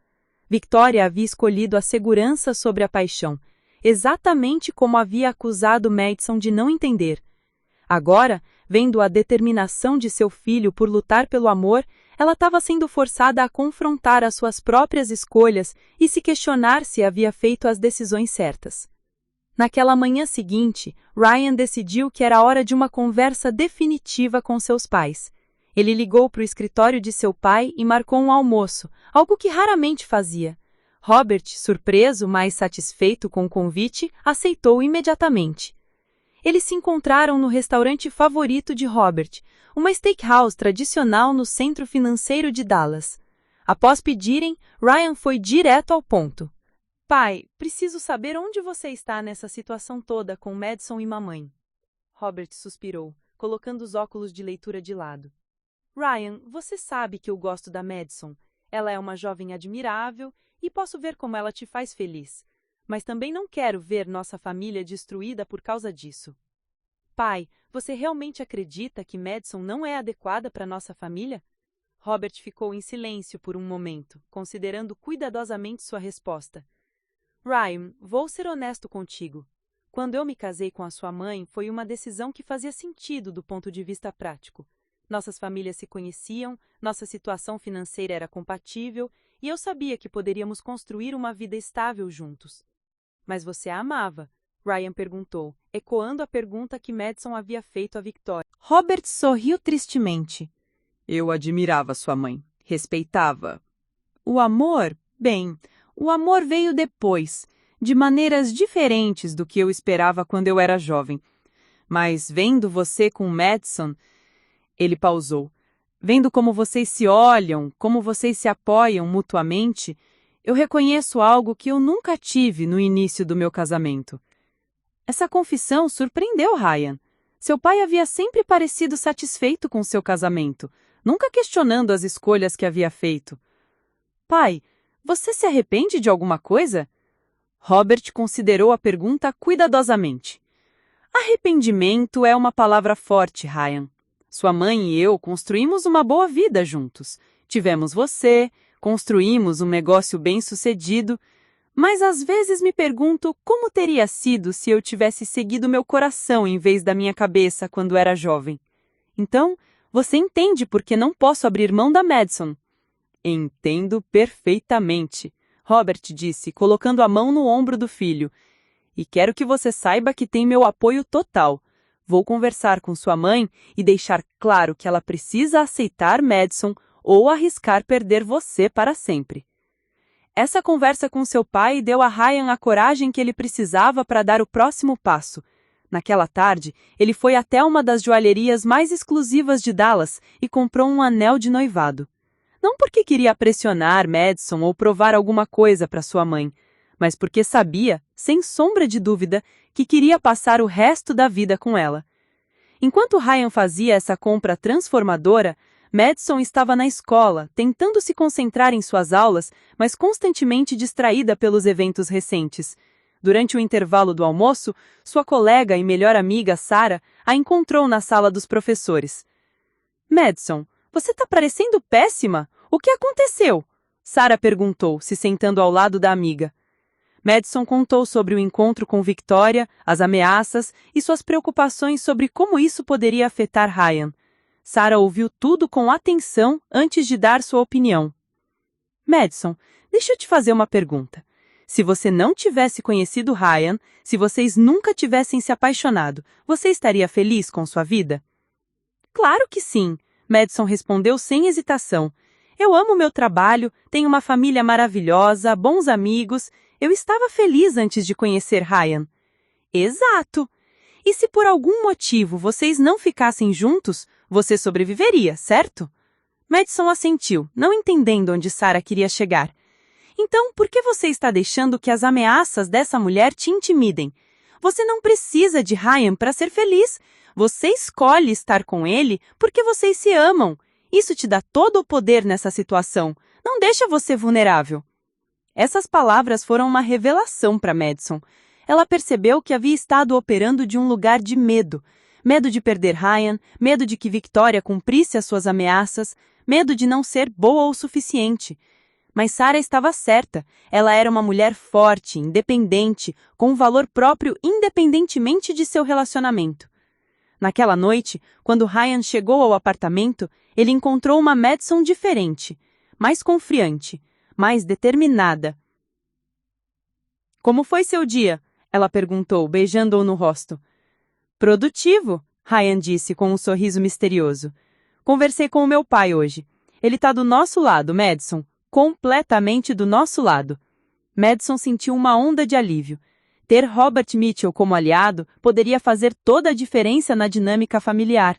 Victoria havia escolhido a segurança sobre a paixão, exatamente como havia acusado Madison de não entender. Agora, vendo a determinação de seu filho por lutar pelo amor, ela estava sendo forçada a confrontar as suas próprias escolhas e se questionar se havia feito as decisões certas. Naquela manhã seguinte, Ryan decidiu que era hora de uma conversa definitiva com seus pais. Ele ligou para o escritório de seu pai e marcou um almoço, algo que raramente fazia. Robert, surpreso, mas satisfeito com o convite, aceitou imediatamente. Eles se encontraram no restaurante favorito de Robert, uma steakhouse tradicional no centro financeiro de Dallas. Após pedirem, Ryan foi direto ao ponto. Pai, preciso saber onde você está nessa situação toda com Madison e mamãe. Robert suspirou, colocando os óculos de leitura de lado. Ryan, você sabe que eu gosto da Madison. Ela é uma jovem admirável e posso ver como ela te faz feliz. Mas também não quero ver nossa família destruída por causa disso. Pai, você realmente acredita que Madison não é adequada para nossa família? Robert ficou em silêncio por um momento, considerando cuidadosamente sua resposta. Ryan, vou ser honesto contigo. Quando eu me casei com a sua mãe, foi uma decisão que fazia sentido do ponto de vista prático. Nossas famílias se conheciam, nossa situação financeira era compatível e eu sabia que poderíamos construir uma vida estável juntos. Mas você a amava? Ryan perguntou, ecoando a pergunta que Madison havia feito a Victoria. Robert sorriu tristemente. Eu admirava sua mãe, respeitava. O amor? Bem, o amor veio depois, de maneiras diferentes do que eu esperava quando eu era jovem. Mas vendo você com Madison... Ele pausou. Vendo como vocês se olham, como vocês se apoiam mutuamente, eu reconheço algo que eu nunca tive no início do meu casamento. Essa confissão surpreendeu Ryan. Seu pai havia sempre parecido satisfeito com seu casamento, nunca questionando as escolhas que havia feito. Pai, você se arrepende de alguma coisa? Robert considerou a pergunta cuidadosamente. Arrependimento é uma palavra forte, Ryan. Sua mãe e eu construímos uma boa vida juntos. Tivemos você, construímos um negócio bem-sucedido, mas às vezes me pergunto como teria sido se eu tivesse seguido meu coração em vez da minha cabeça quando era jovem. Então, você entende por que não posso abrir mão da Madison? Entendo perfeitamente, Robert disse, colocando a mão no ombro do filho. E quero que você saiba que tem meu apoio total. Vou conversar com sua mãe e deixar claro que ela precisa aceitar Madison ou arriscar perder você para sempre. Essa conversa com seu pai deu a Ryan a coragem que ele precisava para dar o próximo passo. Naquela tarde, ele foi até uma das joalherias mais exclusivas de Dallas e comprou um anel de noivado. Não porque queria pressionar Madison ou provar alguma coisa para sua mãe, mas porque sabia, sem sombra de dúvida, que queria passar o resto da vida com ela. Enquanto Ryan fazia essa compra transformadora, Madison estava na escola, tentando se concentrar em suas aulas, mas constantemente distraída pelos eventos recentes. Durante o intervalo do almoço, sua colega e melhor amiga, Sarah, a encontrou na sala dos professores. Madison, você está parecendo péssima. O que aconteceu? Sarah perguntou, se sentando ao lado da amiga. Madison contou sobre o encontro com Victoria, as ameaças e suas preocupações sobre como isso poderia afetar Ryan. Sarah ouviu tudo com atenção antes de dar sua opinião. Madison, deixa eu te fazer uma pergunta. Se você não tivesse conhecido Ryan, se vocês nunca tivessem se apaixonado, você estaria feliz com sua vida? Claro que sim, Madison respondeu sem hesitação. Eu amo meu trabalho, tenho uma família maravilhosa, bons amigos. Eu estava feliz antes de conhecer Ryan. Exato! E se por algum motivo vocês não ficassem juntos, você sobreviveria, certo? Madison assentiu, não entendendo onde Sarah queria chegar. Então, por que você está deixando que as ameaças dessa mulher te intimidem? Você não precisa de Ryan para ser feliz. Você escolhe estar com ele porque vocês se amam. Isso te dá todo o poder nessa situação. Não deixa você vulnerável. Essas palavras foram uma revelação para Madison. Ela percebeu que havia estado operando de um lugar de medo. Medo de perder Ryan, medo de que Victoria cumprisse as suas ameaças, medo de não ser boa o suficiente. Mas Sarah estava certa. Ela era uma mulher forte, independente, com um valor próprio independentemente de seu relacionamento. Naquela noite, quando Ryan chegou ao apartamento, ele encontrou uma Madison diferente, mais confiante, mais determinada. Como foi seu dia? Ela perguntou, beijando-o no rosto. Produtivo, Ryan disse com um sorriso misterioso. Conversei com o meu pai hoje. Ele está do nosso lado, Madison. Completamente do nosso lado. Madison sentiu uma onda de alívio. Ter Robert Mitchell como aliado poderia fazer toda a diferença na dinâmica familiar.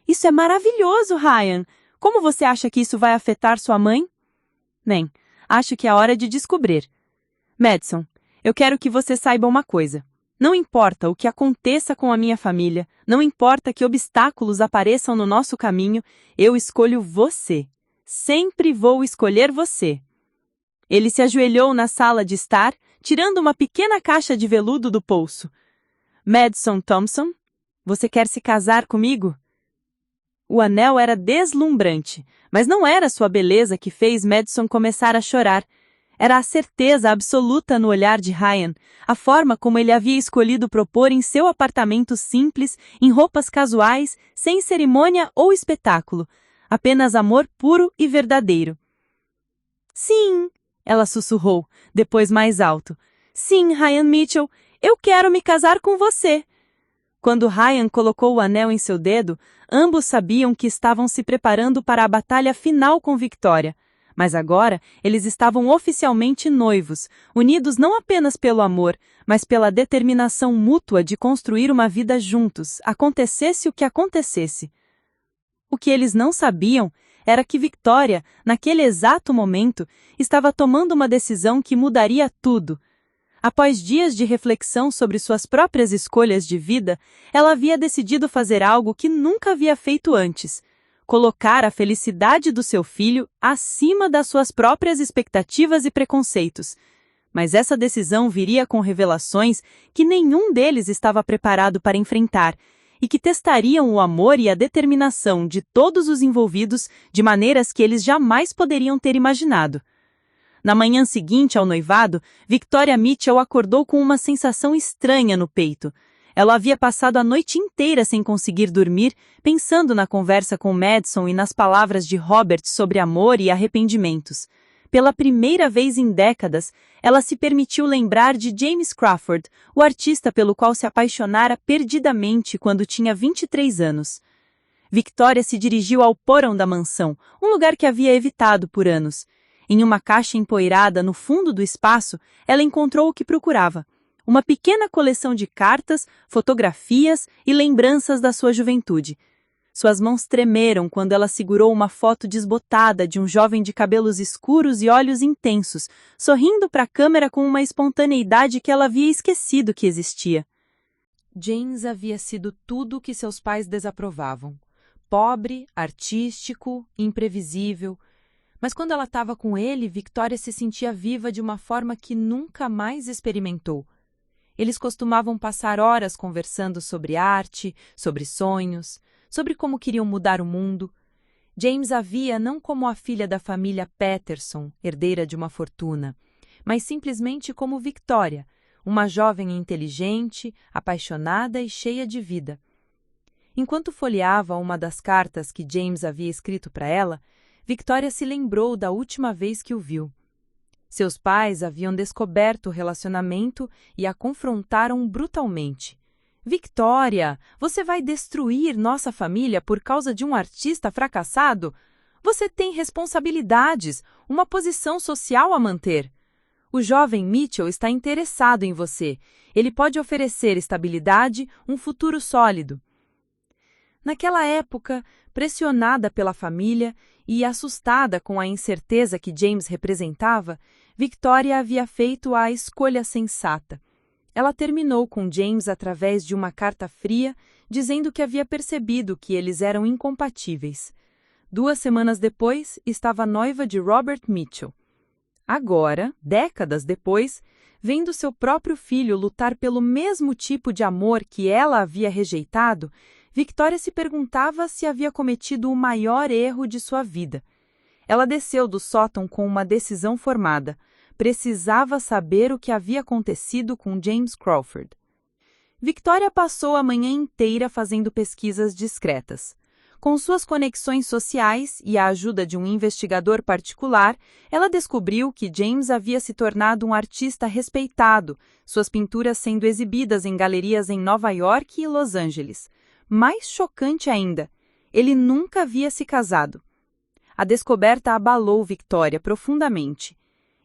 Isso é maravilhoso, Ryan! Como você acha que isso vai afetar sua mãe? Nem. Acho que é hora de descobrir. Madison, eu quero que você saiba uma coisa. Não importa o que aconteça com a minha família, não importa que obstáculos apareçam no nosso caminho, eu escolho você. Sempre vou escolher você. Ele se ajoelhou na sala de estar, tirando uma pequena caixa de veludo do bolso. Madison Thompson, você quer se casar comigo? O anel era deslumbrante, mas não era sua beleza que fez Madison começar a chorar. Era a certeza absoluta no olhar de Ryan, a forma como ele havia escolhido propor em seu apartamento simples, em roupas casuais, sem cerimônia ou espetáculo. Apenas amor puro e verdadeiro. Sim, ela sussurrou, depois mais alto. Sim, Ryan Mitchell, eu quero me casar com você. Quando Ryan colocou o anel em seu dedo, ambos sabiam que estavam se preparando para a batalha final com Victoria. Mas agora, eles estavam oficialmente noivos, unidos não apenas pelo amor, mas pela determinação mútua de construir uma vida juntos, acontecesse o que acontecesse. O que eles não sabiam era que Victoria, naquele exato momento, estava tomando uma decisão que mudaria tudo. Após dias de reflexão sobre suas próprias escolhas de vida, ela havia decidido fazer algo que nunca havia feito antes: colocar a felicidade do seu filho acima das suas próprias expectativas e preconceitos. Mas essa decisão viria com revelações que nenhum deles estava preparado para enfrentar, e que testariam o amor e a determinação de todos os envolvidos de maneiras que eles jamais poderiam ter imaginado. Na manhã seguinte ao noivado, Victoria Mitchell acordou com uma sensação estranha no peito. Ela havia passado a noite inteira sem conseguir dormir, pensando na conversa com Madison e nas palavras de Robert sobre amor e arrependimentos. Pela primeira vez em décadas, ela se permitiu lembrar de James Crawford, o artista pelo qual se apaixonara perdidamente quando tinha 23 anos. Victoria se dirigiu ao porão da mansão, um lugar que havia evitado por anos. Em uma caixa empoeirada no fundo do espaço, ela encontrou o que procurava: uma pequena coleção de cartas, fotografias e lembranças da sua juventude. Suas mãos tremeram quando ela segurou uma foto desbotada de um jovem de cabelos escuros e olhos intensos, sorrindo para a câmera com uma espontaneidade que ela havia esquecido que existia. James havia sido tudo o que seus pais desaprovavam. Pobre, artístico, imprevisível. Mas quando ela estava com ele, Victoria se sentia viva de uma forma que nunca mais experimentou. Eles costumavam passar horas conversando sobre arte, sobre sonhos, sobre como queriam mudar o mundo. James a via não como a filha da família Patterson, herdeira de uma fortuna, mas simplesmente como Victoria, uma jovem inteligente, apaixonada e cheia de vida. Enquanto folheava uma das cartas que James havia escrito para ela, Victoria se lembrou da última vez que o viu. Seus pais haviam descoberto o relacionamento e a confrontaram brutalmente. Victoria, você vai destruir nossa família por causa de um artista fracassado? Você tem responsabilidades, uma posição social a manter. O jovem Mitchell está interessado em você. Ele pode oferecer estabilidade, um futuro sólido. Naquela época, pressionada pela família e assustada com a incerteza que James representava, Victoria havia feito a escolha sensata. Ela terminou com James através de uma carta fria, dizendo que havia percebido que eles eram incompatíveis. 2 semanas depois, estava noiva de Robert Mitchell. Agora, décadas depois, vendo seu próprio filho lutar pelo mesmo tipo de amor que ela havia rejeitado, Victoria se perguntava se havia cometido o maior erro de sua vida. Ela desceu do sótão com uma decisão formada. Precisava saber o que havia acontecido com James Crawford. Victoria passou a manhã inteira fazendo pesquisas discretas. Com suas conexões sociais e a ajuda de um investigador particular, ela descobriu que James havia se tornado um artista respeitado, suas pinturas sendo exibidas em galerias em Nova York e Los Angeles. Mais chocante ainda, ele nunca havia se casado. A descoberta abalou Victoria profundamente.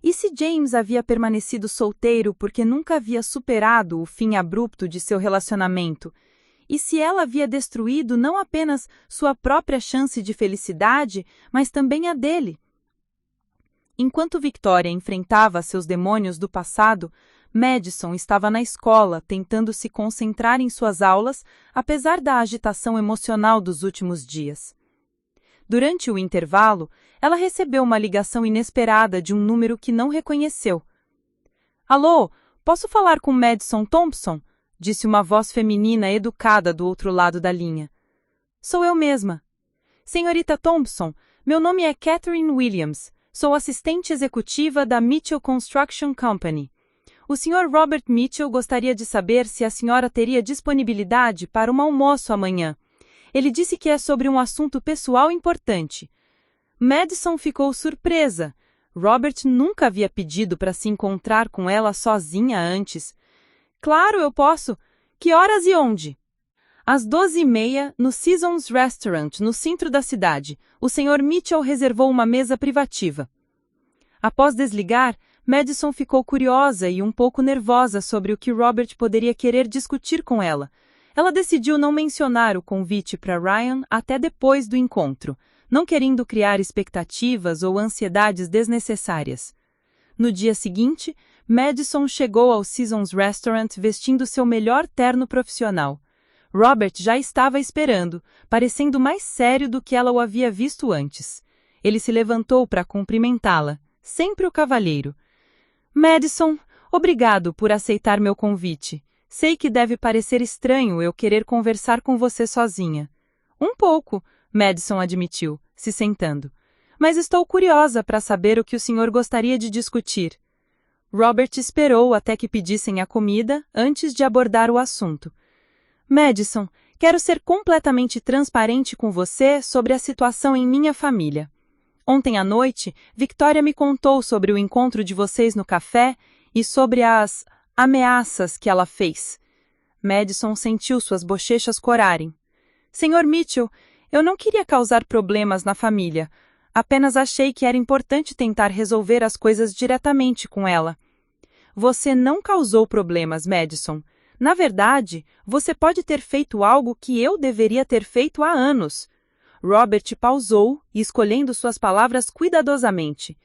E se James havia permanecido solteiro porque nunca havia superado o fim abrupto de seu relacionamento? E se ela havia destruído não apenas sua própria chance de felicidade, mas também a dele? Enquanto Victoria enfrentava seus demônios do passado, Madison estava na escola tentando se concentrar em suas aulas, apesar da agitação emocional dos últimos dias. Durante o intervalo, ela recebeu uma ligação inesperada de um número que não reconheceu. "Alô, posso falar com Madison Thompson?", disse uma voz feminina educada do outro lado da linha. "Sou eu mesma." "Senhorita Thompson, meu nome é Catherine Williams. Sou assistente executiva da Mitchell Construction Company. O Sr. Robert Mitchell gostaria de saber se a senhora teria disponibilidade para um almoço amanhã. Ele disse que é sobre um assunto pessoal importante." Madison ficou surpresa. Robert nunca havia pedido para se encontrar com ela sozinha antes. "Claro, eu posso. Que horas e onde?" "Às 12h30, no Seasons Restaurant, no centro da cidade. O Sr. Mitchell reservou uma mesa privativa." Após desligar, Madison ficou curiosa e um pouco nervosa sobre o que Robert poderia querer discutir com ela. Ela decidiu não mencionar o convite para Ryan até depois do encontro, não querendo criar expectativas ou ansiedades desnecessárias. No dia seguinte, Madison chegou ao Seasons Restaurant vestindo seu melhor terno profissional. Robert já estava esperando, parecendo mais sério do que ela o havia visto antes. Ele se levantou para cumprimentá-la, sempre o cavalheiro. "Madison, obrigado por aceitar meu convite. Sei que deve parecer estranho eu querer conversar com você sozinha." "Um pouco", Madison admitiu, se sentando. "Mas estou curiosa para saber o que o senhor gostaria de discutir." Robert esperou até que pedissem a comida antes de abordar o assunto. "Madison, quero ser completamente transparente com você sobre a situação em minha família. Ontem à noite, Victoria me contou sobre o encontro de vocês no café e sobre as ameaças que ela fez." Madison sentiu suas bochechas corarem. "Sr. Mitchell, eu não queria causar problemas na família. Apenas achei que era importante tentar resolver as coisas diretamente com ela." "Você não causou problemas, Madison. Na verdade, você pode ter feito algo que eu deveria ter feito há anos." Robert pausou, escolhendo suas palavras cuidadosamente.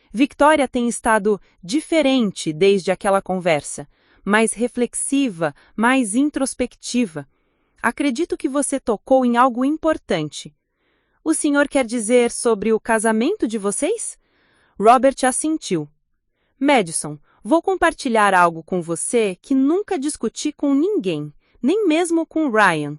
"Victoria tem estado diferente desde aquela conversa, mais reflexiva, mais introspectiva. Acredito que você tocou em algo importante." "O senhor quer dizer sobre o casamento de vocês?" Robert assentiu. "Madison, vou compartilhar algo com você que nunca discuti com ninguém, nem mesmo com Ryan.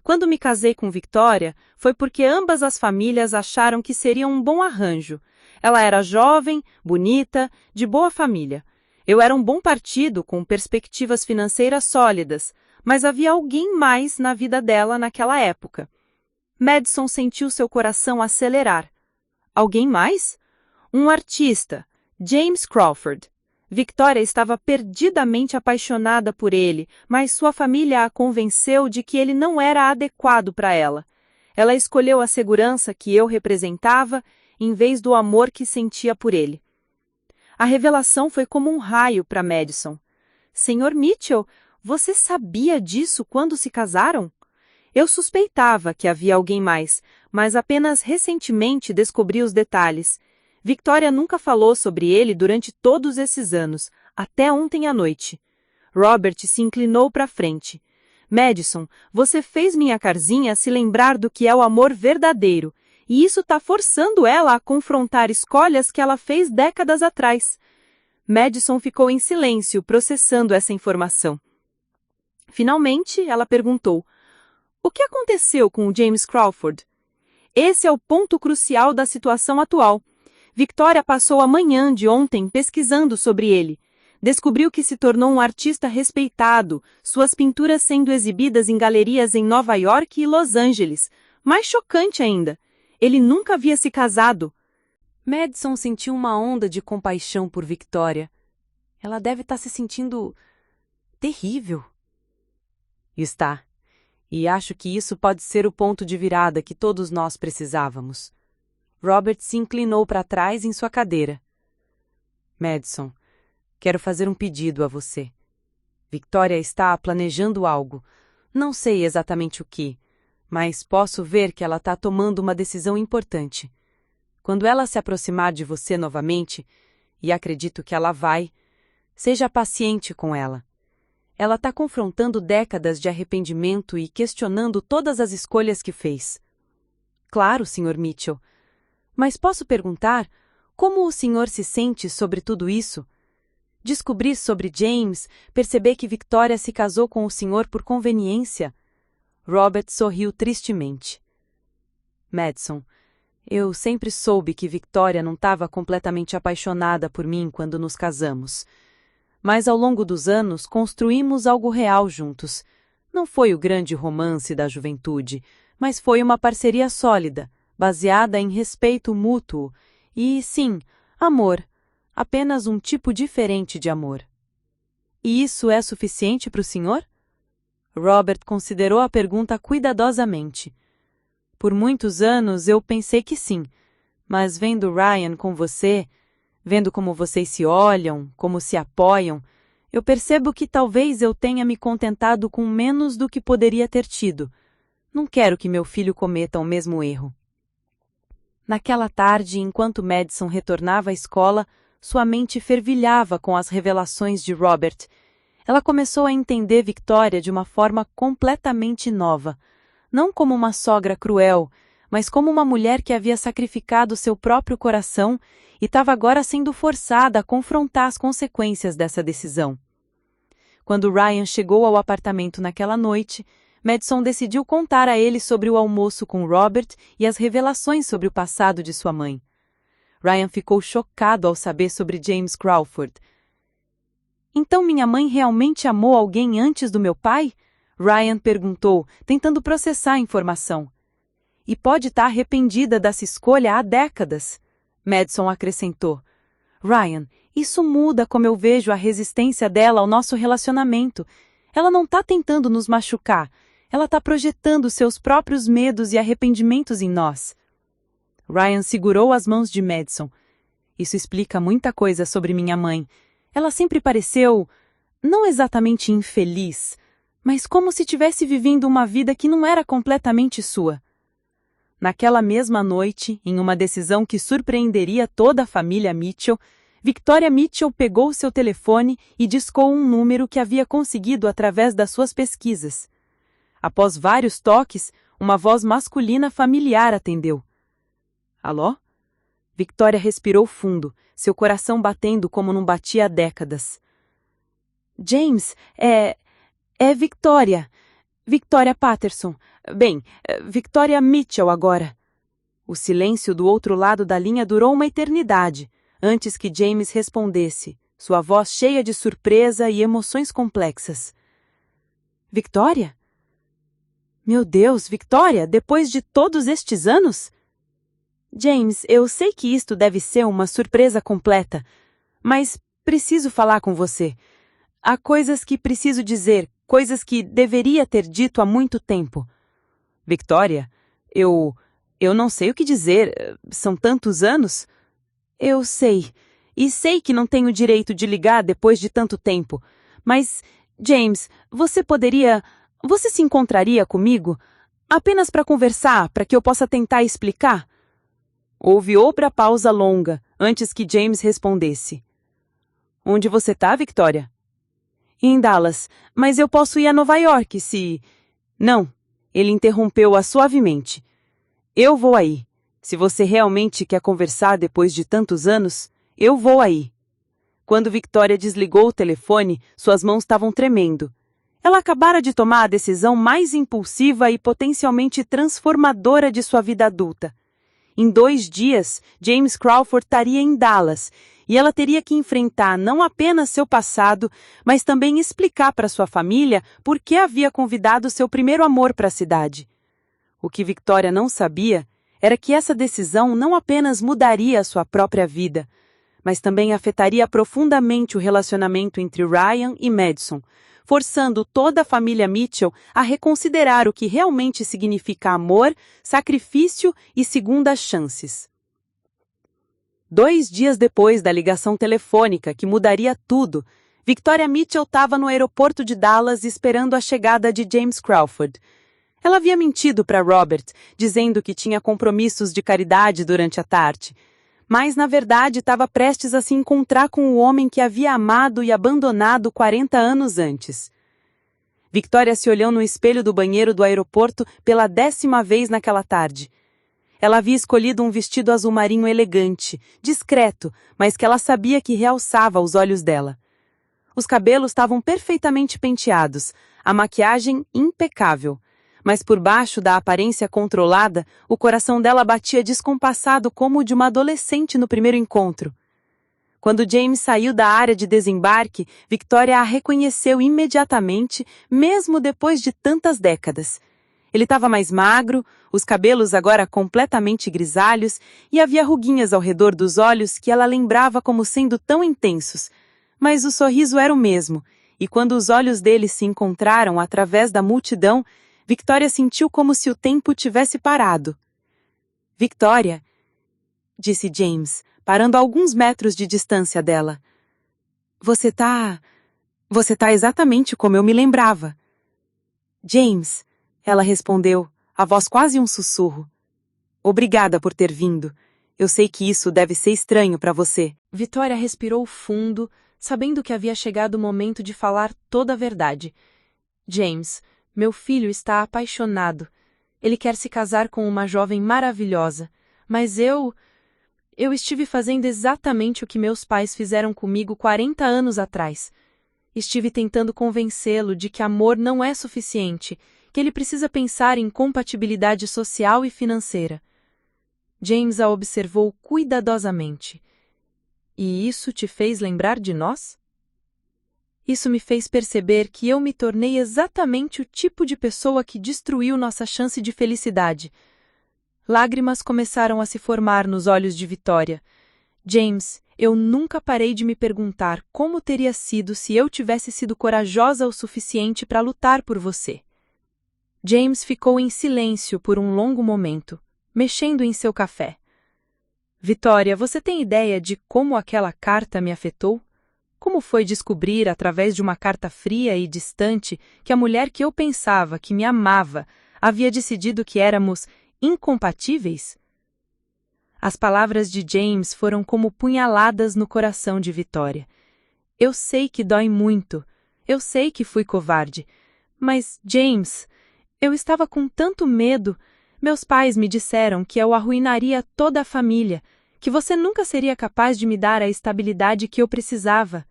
Quando me casei com Victoria, foi porque ambas as famílias acharam que seria um bom arranjo. Ela era jovem, bonita, de boa família. Eu era um bom partido com perspectivas financeiras sólidas, mas havia alguém mais na vida dela naquela época." Madison sentiu seu coração acelerar. Alguém mais? Um artista, James Crawford. Victoria estava perdidamente apaixonada por ele, mas sua família a convenceu de que ele não era adequado para ela. Ela escolheu a segurança que eu representava em vez do amor que sentia por ele. A revelação foi como um raio para Madison. Sr. Mitchell, você sabia disso quando se casaram? Eu suspeitava que havia alguém mais, mas apenas recentemente descobri os detalhes. Victoria nunca falou sobre ele durante todos esses anos, até ontem à noite. Robert se inclinou para frente. Madison, você fez minha Carzinha se lembrar do que é o amor verdadeiro, e isso está forçando ela a confrontar escolhas que ela fez décadas atrás. Madison ficou em silêncio, processando essa informação. Finalmente, ela perguntou: o que aconteceu com o James Crawford? Esse é o ponto crucial da situação atual. Victoria passou a manhã de ontem pesquisando sobre ele. Descobriu que se tornou um artista respeitado, suas pinturas sendo exibidas em galerias em Nova York e Los Angeles. Mais chocante ainda, ele nunca havia se casado. Madison sentiu uma onda de compaixão por Victoria. Ela deve estar se sentindo terrível. Está. E acho que isso pode ser o ponto de virada que todos nós precisávamos. Robert se inclinou para trás em sua cadeira. Madison, quero fazer um pedido a você. Victoria está planejando algo. Não sei exatamente o que, mas posso ver que ela está tomando uma decisão importante. Quando ela se aproximar de você novamente, e acredito que ela vai, seja paciente com ela. Ela está confrontando décadas de arrependimento e questionando todas as escolhas que fez. Claro, Sr. Mitchell. Mas posso perguntar como o senhor se sente sobre tudo isso? Descobrir sobre James, perceber que Victoria se casou com o senhor por conveniência? Robert sorriu tristemente. Madison, eu sempre soube que Victoria não estava completamente apaixonada por mim quando nos casamos. Mas ao longo dos anos construímos algo real juntos. Não foi o grande romance da juventude, mas foi uma parceria sólida, baseada em respeito mútuo e, sim, amor, apenas um tipo diferente de amor. E isso é suficiente para o senhor? Robert considerou a pergunta cuidadosamente. Por muitos anos eu pensei que sim, mas vendo Ryan com você, vendo como vocês se olham, como se apoiam, eu percebo que talvez eu tenha me contentado com menos do que poderia ter tido. Não quero que meu filho cometa o mesmo erro. Naquela tarde, enquanto Madison retornava à escola, sua mente fervilhava com as revelações de Robert. Ela começou a entender Victoria de uma forma completamente nova, não como uma sogra cruel, mas como uma mulher que havia sacrificado seu próprio coração e estava agora sendo forçada a confrontar as consequências dessa decisão. Quando Ryan chegou ao apartamento naquela noite, Madison decidiu contar a ele sobre o almoço com Robert e as revelações sobre o passado de sua mãe. Ryan ficou chocado ao saber sobre James Crawford. Então minha mãe realmente amou alguém antes do meu pai? Ryan perguntou, tentando processar a informação. E pode estar arrependida dessa escolha há décadas. Madison acrescentou. Ryan, isso muda como eu vejo a resistência dela ao nosso relacionamento. Ela não está tentando nos machucar. Ela está projetando seus próprios medos e arrependimentos em nós. Ryan segurou as mãos de Madison. Isso explica muita coisa sobre minha mãe. Ela sempre pareceu, não exatamente infeliz, mas como se tivesse vivendo uma vida que não era completamente sua. Naquela mesma noite, em uma decisão que surpreenderia toda a família Mitchell, Victoria Mitchell pegou seu telefone e discou um número que havia conseguido através das suas pesquisas. Após vários toques, uma voz masculina familiar atendeu. Alô? Victoria respirou fundo, seu coração batendo como não batia há décadas. James, é Victoria. Victoria Patterson. Bem, Victoria Mitchell agora. O silêncio do outro lado da linha durou uma eternidade, antes que James respondesse, sua voz cheia de surpresa e emoções complexas. Victoria? Meu Deus, Victoria, depois de todos estes anos? James, eu sei que isto deve ser uma surpresa completa, mas preciso falar com você. Há coisas que preciso dizer, coisas que deveria ter dito há muito tempo. Victoria, eu não sei o que dizer. São tantos anos? Eu sei. E sei que não tenho direito de ligar depois de tanto tempo. Mas, James, você se encontraria comigo? Apenas para conversar, para que eu possa tentar explicar? Houve outra pausa longa, antes que James respondesse. Onde você está, Victoria? Em Dallas, mas eu posso ir a Nova York se... Não, ele interrompeu-a suavemente. Eu vou aí. Se você realmente quer conversar depois de tantos anos, eu vou aí. Quando Victoria desligou o telefone, suas mãos estavam tremendo. Ela acabara de tomar a decisão mais impulsiva e potencialmente transformadora de sua vida adulta. Em 2 dias, James Crawford estaria em Dallas, e ela teria que enfrentar não apenas seu passado, mas também explicar para sua família por que havia convidado seu primeiro amor para a cidade. O que Victoria não sabia era que essa decisão não apenas mudaria a sua própria vida, mas também afetaria profundamente o relacionamento entre Ryan e Madison, forçando toda a família Mitchell a reconsiderar o que realmente significa amor, sacrifício e segundas chances. 2 dias depois da ligação telefônica que mudaria tudo, Victoria Mitchell estava no aeroporto de Dallas esperando a chegada de James Crawford. Ela havia mentido para Robert, dizendo que tinha compromissos de caridade durante a tarde, mas na verdade estava prestes a se encontrar com o homem que havia amado e abandonado 40 anos antes. Victoria se olhou no espelho do banheiro do aeroporto pela 10ª vez naquela tarde. Ela havia escolhido um vestido azul marinho elegante, discreto, mas que ela sabia que realçava os olhos dela. Os cabelos estavam perfeitamente penteados, a maquiagem impecável. Mas por baixo da aparência controlada, o coração dela batia descompassado como o de uma adolescente no primeiro encontro. Quando James saiu da área de desembarque, Victoria a reconheceu imediatamente, mesmo depois de tantas décadas. Ele estava mais magro, os cabelos agora completamente grisalhos, e havia ruguinhas ao redor dos olhos que ela lembrava como sendo tão intensos. Mas o sorriso era o mesmo, e quando os olhos dele se encontraram através da multidão, Victoria sentiu como se o tempo tivesse parado. Victoria, disse James, parando a alguns metros de distância dela. Você tá exatamente como eu me lembrava. James, ela respondeu, a voz quase um sussurro. Obrigada por ter vindo. Eu sei que isso deve ser estranho para você. Victoria respirou fundo, sabendo que havia chegado o momento de falar toda a verdade. James, meu filho está apaixonado. Ele quer se casar com uma jovem maravilhosa, mas eu estive fazendo exatamente o que meus pais fizeram comigo 40 anos atrás. Estive tentando convencê-lo de que amor não é suficiente, que ele precisa pensar em compatibilidade social e financeira. James a observou cuidadosamente. E isso te fez lembrar de nós? Isso me fez perceber que eu me tornei exatamente o tipo de pessoa que destruiu nossa chance de felicidade. Lágrimas começaram a se formar nos olhos de Victoria. James, eu nunca parei de me perguntar como teria sido se eu tivesse sido corajosa o suficiente para lutar por você. James ficou em silêncio por um longo momento, mexendo em seu café. Victoria, você tem ideia de como aquela carta me afetou? Como foi descobrir, através de uma carta fria e distante, que a mulher que eu pensava que me amava havia decidido que éramos incompatíveis? As palavras de James foram como punhaladas no coração de Victoria. Eu sei que dói muito. Eu sei que fui covarde. Mas, James, eu estava com tanto medo. Meus pais me disseram que eu arruinaria toda a família, que você nunca seria capaz de me dar a estabilidade que eu precisava.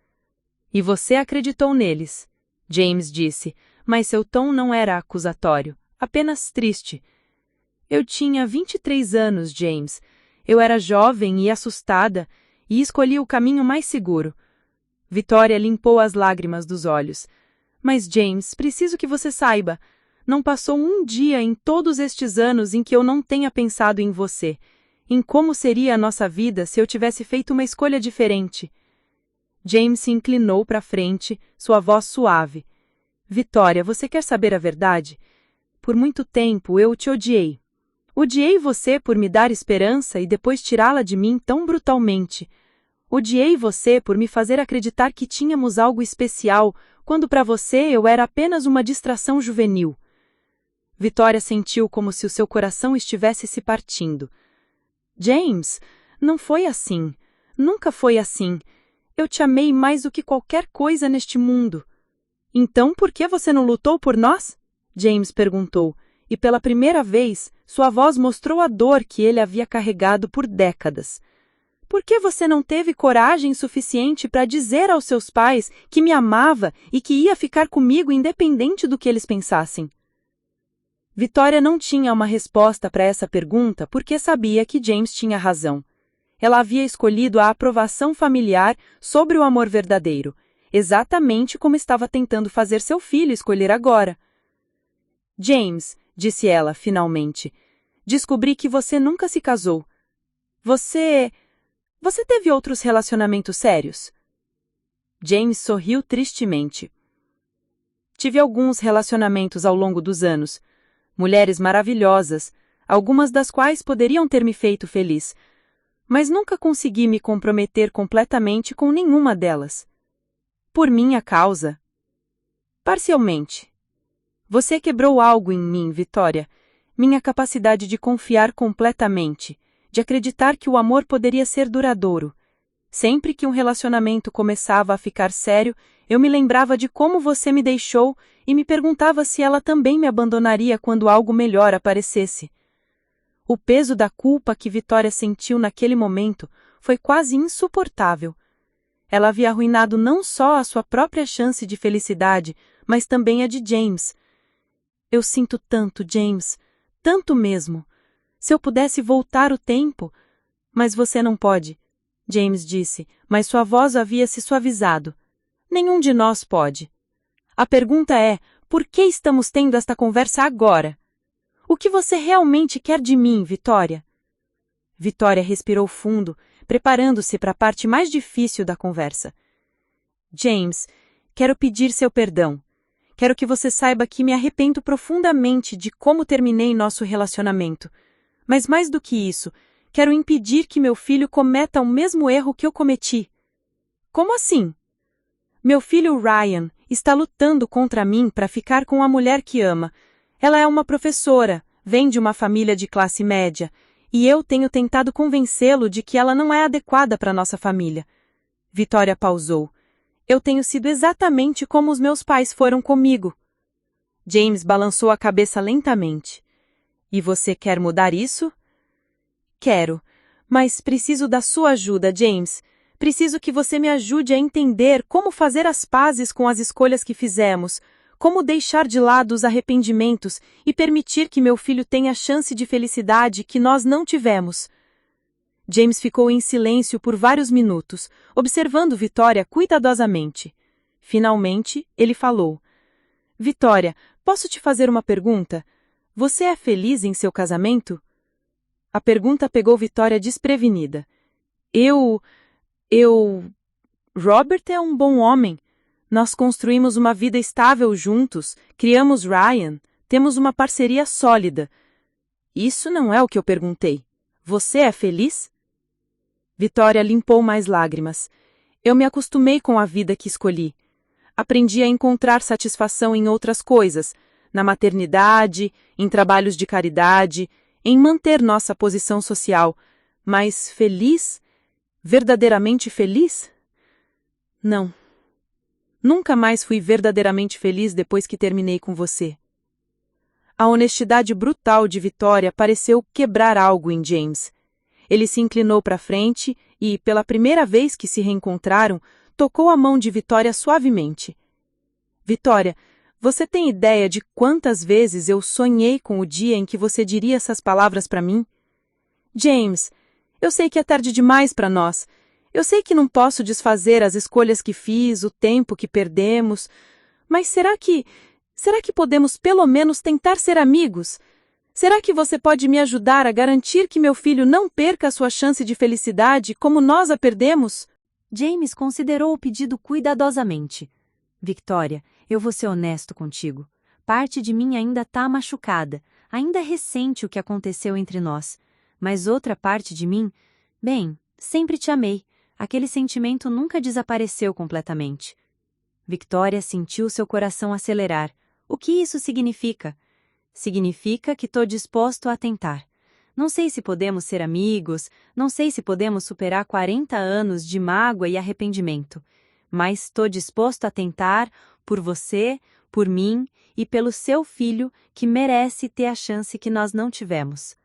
E você acreditou neles, James disse, mas seu tom não era acusatório, apenas triste. Eu tinha 23 anos, James. Eu era jovem e assustada, e escolhi o caminho mais seguro. Victoria limpou as lágrimas dos olhos. Mas, James, preciso que você saiba, não passou um dia em todos estes anos em que eu não tenha pensado em você. em como seria a nossa vida se eu tivesse feito uma escolha diferente. James se inclinou para frente, sua voz suave. Vitória, você quer saber a verdade? Por muito tempo eu te odiei. Odiei você por me dar esperança e depois tirá-la de mim tão brutalmente. Odiei você por me fazer acreditar que tínhamos algo especial, quando para você eu era apenas uma distração juvenil. Vitória sentiu como se o seu coração estivesse se partindo. James, não foi assim. Nunca foi assim. Eu te amei mais do que qualquer coisa neste mundo. Então por que você não lutou por nós? James perguntou, e pela primeira vez, sua voz mostrou a dor que ele havia carregado por décadas. Por que você não teve coragem suficiente para dizer aos seus pais que me amava e que ia ficar comigo independente do que eles pensassem? Vitória não tinha uma resposta para essa pergunta porque sabia que James tinha razão. Ela havia escolhido a aprovação familiar sobre o amor verdadeiro, exatamente como estava tentando fazer seu filho escolher agora. James, disse ela, finalmente, descobri que você nunca se casou. Você teve outros relacionamentos sérios? James sorriu tristemente. Tive alguns relacionamentos ao longo dos anos. Mulheres maravilhosas, algumas das quais poderiam ter me feito feliz, mas nunca consegui me comprometer completamente com nenhuma delas. Por minha causa. Parcialmente. Você quebrou algo em mim, Vitória. Minha capacidade de confiar completamente, de acreditar que o amor poderia ser duradouro. Sempre que um relacionamento começava a ficar sério, eu me lembrava de como você me deixou e me perguntava se ela também me abandonaria quando algo melhor aparecesse. O peso da culpa que Vitória sentiu naquele momento foi quase insuportável. Ela havia arruinado não só a sua própria chance de felicidade, mas também a de James. Eu sinto tanto, James, tanto mesmo. Se eu pudesse voltar o tempo... Mas você não pode, James disse, mas sua voz havia se suavizado. Nenhum de nós pode. A pergunta é, por que estamos tendo esta conversa agora? O que você realmente quer de mim, Vitória? Vitória respirou fundo, preparando-se para a parte mais difícil da conversa. James, quero pedir seu perdão. Quero que você saiba que me arrependo profundamente de como terminei nosso relacionamento. Mas mais do que isso, quero impedir que meu filho cometa o mesmo erro que eu cometi. Como assim? Meu filho Ryan está lutando contra mim para ficar com a mulher que ama. Ela é uma professora, vem de uma família de classe média, e eu tenho tentado convencê-lo de que ela não é adequada para nossa família. Vitória pausou. Eu tenho sido exatamente como os meus pais foram comigo. James balançou a cabeça lentamente. E você quer mudar isso? Quero, mas preciso da sua ajuda, James. Preciso que você me ajude a entender como fazer as pazes com as escolhas que fizemos, como deixar de lado os arrependimentos e permitir que meu filho tenha a chance de felicidade que nós não tivemos. James ficou em silêncio por vários minutos, observando Vitória cuidadosamente. Finalmente, ele falou. Vitória, posso te fazer uma pergunta? Você é feliz em seu casamento? A pergunta pegou Vitória desprevenida. Robert é um bom homem. Nós construímos uma vida estável juntos, criamos Ryan, temos uma parceria sólida. Isso não é o que eu perguntei. Você é feliz? Vitória limpou mais lágrimas. Eu me acostumei com a vida que escolhi. Aprendi a encontrar satisfação em outras coisas, na maternidade, em trabalhos de caridade, em manter nossa posição social. Mas feliz? Verdadeiramente feliz? Não. Nunca mais fui verdadeiramente feliz depois que terminei com você. A honestidade brutal de Vitória pareceu quebrar algo em James. Ele se inclinou para frente e, pela primeira vez que se reencontraram, tocou a mão de Vitória suavemente. Vitória, você tem ideia de quantas vezes eu sonhei com o dia em que você diria essas palavras para mim? James, eu sei que é tarde demais para nós. Eu sei que não posso desfazer as escolhas que fiz, o tempo que perdemos, mas será que podemos pelo menos tentar ser amigos? Será que você pode me ajudar a garantir que meu filho não perca a sua chance de felicidade como nós a perdemos? James considerou o pedido cuidadosamente. Victoria, eu vou ser honesto contigo. Parte de mim ainda está machucada, ainda é recente o que aconteceu entre nós. Mas outra parte de mim, bem, sempre te amei. Aquele sentimento nunca desapareceu completamente. Victoria sentiu seu coração acelerar. O que isso significa? Significa que estou disposto a tentar. Não sei se podemos ser amigos, não sei se podemos superar 40 anos de mágoa e arrependimento, mas estou disposto a tentar por você, por mim e pelo seu filho que merece ter a chance que nós não tivemos.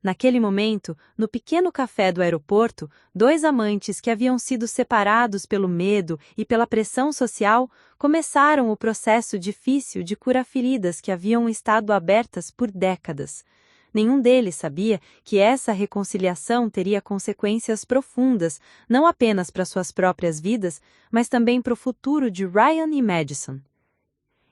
Naquele momento, no pequeno café do aeroporto, dois amantes que haviam sido separados pelo medo e pela pressão social começaram o processo difícil de curar feridas que haviam estado abertas por décadas. Nenhum deles sabia que essa reconciliação teria consequências profundas, não apenas para suas próprias vidas, mas também para o futuro de Ryan e Madison.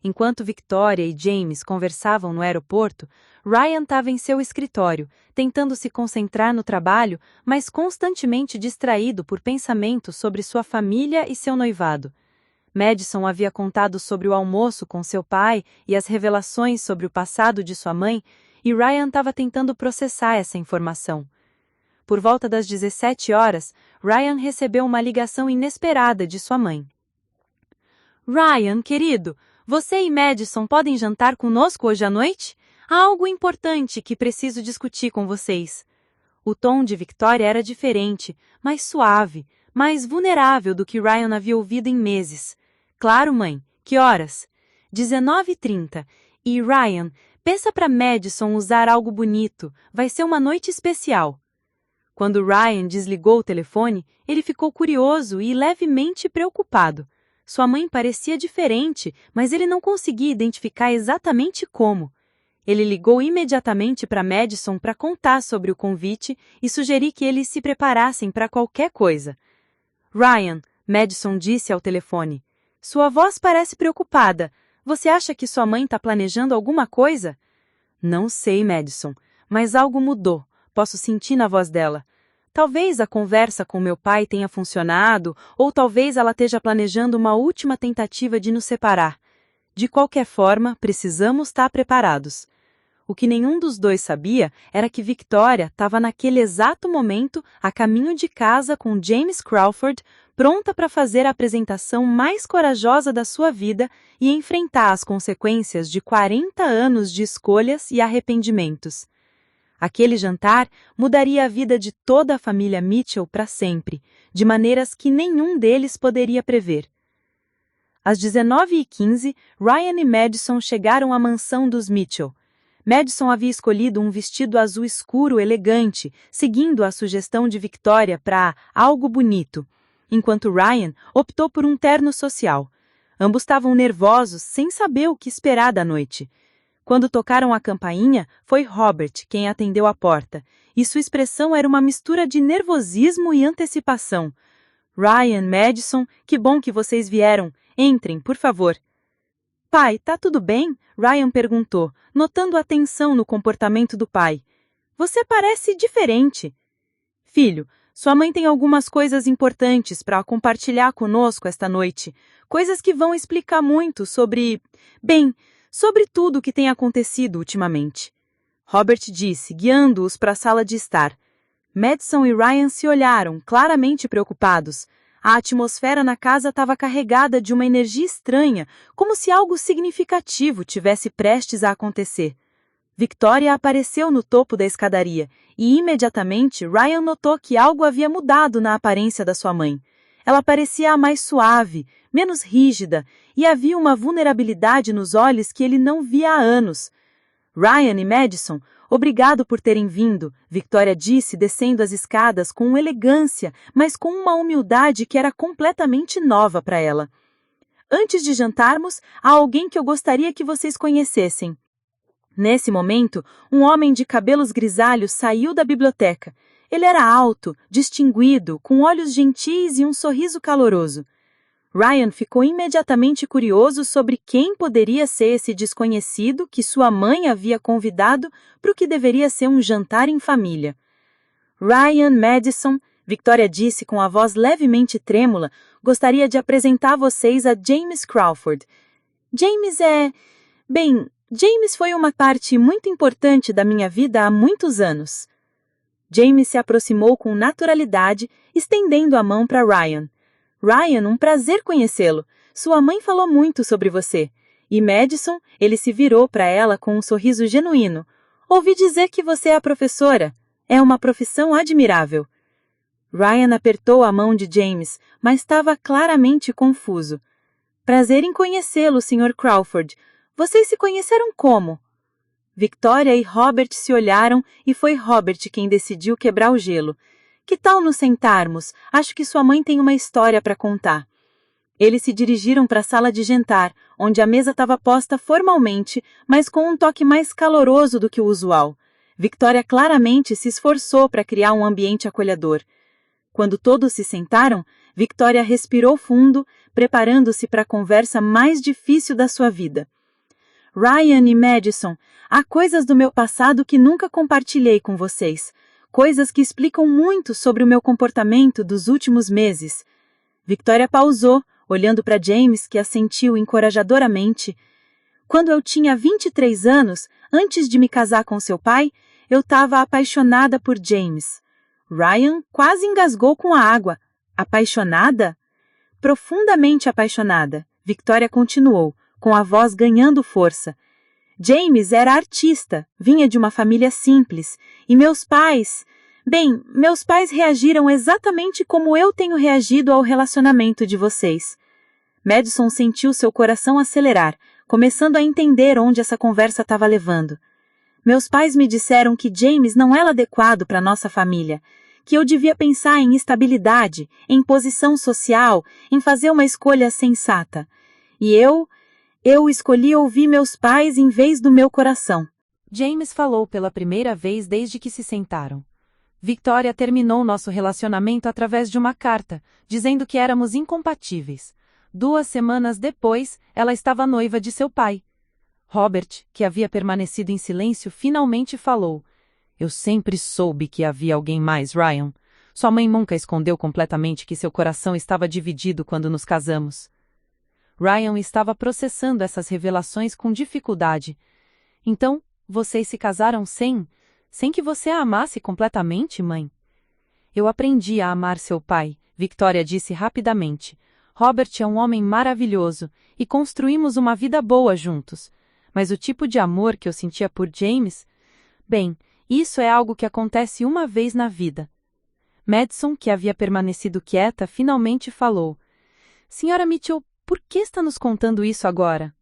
Enquanto Victoria e James conversavam no aeroporto, Ryan estava em seu escritório, tentando se concentrar no trabalho, mas constantemente distraído por pensamentos sobre sua família e seu noivado. Madison havia contado sobre o almoço com seu pai e as revelações sobre o passado de sua mãe, e Ryan estava tentando processar essa informação. Por volta das 17 horas, Ryan recebeu uma ligação inesperada de sua mãe. Ryan, querido, você e Madison podem jantar conosco hoje à noite? Há algo importante que preciso discutir com vocês. O tom de Victoria era diferente, mais suave, mais vulnerável do que Ryan havia ouvido em meses. Claro, mãe. Que horas? 19h30. E Ryan, peça para Madison usar algo bonito. Vai ser uma noite especial. Quando Ryan desligou o telefone, ele ficou curioso e levemente preocupado. Sua mãe parecia diferente, mas ele não conseguia identificar exatamente como. Ele ligou imediatamente para Madison para contar sobre o convite e sugerir que eles se preparassem para qualquer coisa. Ryan, Madison disse ao telefone, sua voz parece preocupada. Você acha que sua mãe está planejando alguma coisa? Não sei, Madison, mas algo mudou. Posso sentir na voz dela. Talvez a conversa com meu pai tenha funcionado, ou talvez ela esteja planejando uma última tentativa de nos separar. De qualquer forma, precisamos estar preparados. O que nenhum dos dois sabia era que Victoria estava naquele exato momento a caminho de casa com James Crawford, pronta para fazer a apresentação mais corajosa da sua vida e enfrentar as consequências de 40 anos de escolhas e arrependimentos. Aquele jantar mudaria a vida de toda a família Mitchell para sempre, de maneiras que nenhum deles poderia prever. Às 19h15, Ryan e Madison chegaram à mansão dos Mitchell. Madison havia escolhido um vestido azul escuro elegante, seguindo a sugestão de Victoria para algo bonito, enquanto Ryan optou por um terno social. Ambos estavam nervosos, sem saber o que esperar da noite. Quando tocaram a campainha, foi Robert quem atendeu a porta, e sua expressão era uma mistura de nervosismo e antecipação. Ryan, Madison, que bom que vocês vieram. Entrem, por favor. Pai, tá tudo bem? Ryan perguntou, notando a tensão no comportamento do pai. Você parece diferente. Filho, sua mãe tem algumas coisas importantes para compartilhar conosco esta noite. Coisas que vão explicar muito sobre tudo o que tem acontecido ultimamente. Robert disse, guiando-os para a sala de estar. Madison e Ryan se olharam, claramente preocupados. A atmosfera na casa estava carregada de uma energia estranha, como se algo significativo tivesse prestes a acontecer. Victoria apareceu no topo da escadaria, e imediatamente Ryan notou que algo havia mudado na aparência da sua mãe. Ela parecia mais suave, menos rígida, e havia uma vulnerabilidade nos olhos que ele não via há anos. Ryan e Madison, obrigado por terem vindo, Victoria disse descendo as escadas com elegância, mas com uma humildade que era completamente nova para ela. Antes de jantarmos, há alguém que eu gostaria que vocês conhecessem. Nesse momento, um homem de cabelos grisalhos saiu da biblioteca. Ele era alto, distinguido, com olhos gentis e um sorriso caloroso. Ryan ficou imediatamente curioso sobre quem poderia ser esse desconhecido que sua mãe havia convidado para o que deveria ser um jantar em família. Ryan, Madison, Victoria disse com a voz levemente trêmula, gostaria de apresentar vocês a James Crawford. James foi uma parte muito importante da minha vida há muitos anos. James se aproximou com naturalidade, estendendo a mão para Ryan. Ryan, um prazer conhecê-lo. Sua mãe falou muito sobre você. E Madison, ele se virou para ela com um sorriso genuíno. Ouvi dizer que você é a professora. É uma profissão admirável. Ryan apertou a mão de James, mas estava claramente confuso. Prazer em conhecê-lo, Sr. Crawford. Vocês se conheceram como? Victoria e Robert se olharam e foi Robert quem decidiu quebrar o gelo. Que tal nos sentarmos? Acho que sua mãe tem uma história para contar. Eles se dirigiram para a sala de jantar, onde a mesa estava posta formalmente, mas com um toque mais caloroso do que o usual. Victoria claramente se esforçou para criar um ambiente acolhedor. Quando todos se sentaram, Victoria respirou fundo, preparando-se para a conversa mais difícil da sua vida. Ryan e Madison, há coisas do meu passado que nunca compartilhei com vocês. Coisas que explicam muito sobre o meu comportamento dos últimos meses. Victoria pausou, olhando para James, que assentiu encorajadoramente. Quando eu tinha 23 anos, antes de me casar com seu pai, eu estava apaixonada por James. Ryan quase engasgou com a água. Apaixonada? Profundamente apaixonada. Victoria continuou, com a voz ganhando força. James era artista, vinha de uma família simples, e meus pais reagiram exatamente como eu tenho reagido ao relacionamento de vocês. Madison sentiu seu coração acelerar, começando a entender onde essa conversa estava levando. Meus pais me disseram que James não era adequado para nossa família, que eu devia pensar em estabilidade, em posição social, em fazer uma escolha sensata. E eu escolhi ouvir meus pais em vez do meu coração. James falou pela primeira vez desde que se sentaram. Victoria terminou nosso relacionamento através de uma carta, dizendo que éramos incompatíveis. 2 semanas depois, ela estava noiva de seu pai. Robert, que havia permanecido em silêncio, finalmente falou. Eu sempre soube que havia alguém mais, Ryan. Sua mãe nunca escondeu completamente que seu coração estava dividido quando nos casamos. Ryan estava processando essas revelações com dificuldade. Então, vocês se casaram sem que você a amasse completamente, mãe? Eu aprendi a amar seu pai, Victoria disse rapidamente. Robert é um homem maravilhoso e construímos uma vida boa juntos. Mas o tipo de amor que eu sentia por James... isso é algo que acontece uma vez na vida. Madison, que havia permanecido quieta, finalmente falou. Senhora Mitchell, por que está nos contando isso agora?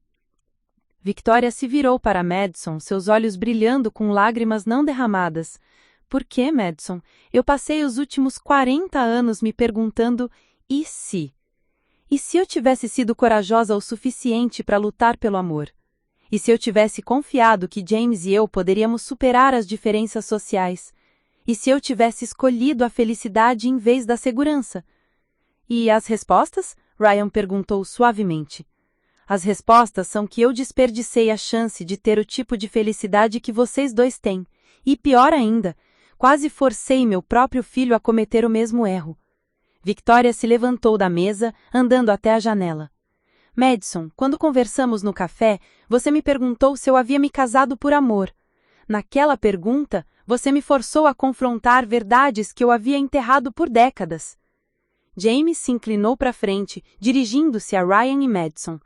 Victoria se virou para Madison, seus olhos brilhando com lágrimas não derramadas. Por que, Madison? Eu passei os últimos 40 anos me perguntando, e se? E se eu tivesse sido corajosa o suficiente para lutar pelo amor? E se eu tivesse confiado que James e eu poderíamos superar as diferenças sociais? E se eu tivesse escolhido a felicidade em vez da segurança? E as respostas? Ryan perguntou suavemente. As respostas são que eu desperdicei a chance de ter o tipo de felicidade que vocês dois têm. E pior ainda, quase forcei meu próprio filho a cometer o mesmo erro. Victoria se levantou da mesa, andando até a janela. Madison, quando conversamos no café, você me perguntou se eu havia me casado por amor. Naquela pergunta, você me forçou a confrontar verdades que eu havia enterrado por décadas. James se inclinou para frente, dirigindo-se a Ryan e Madison.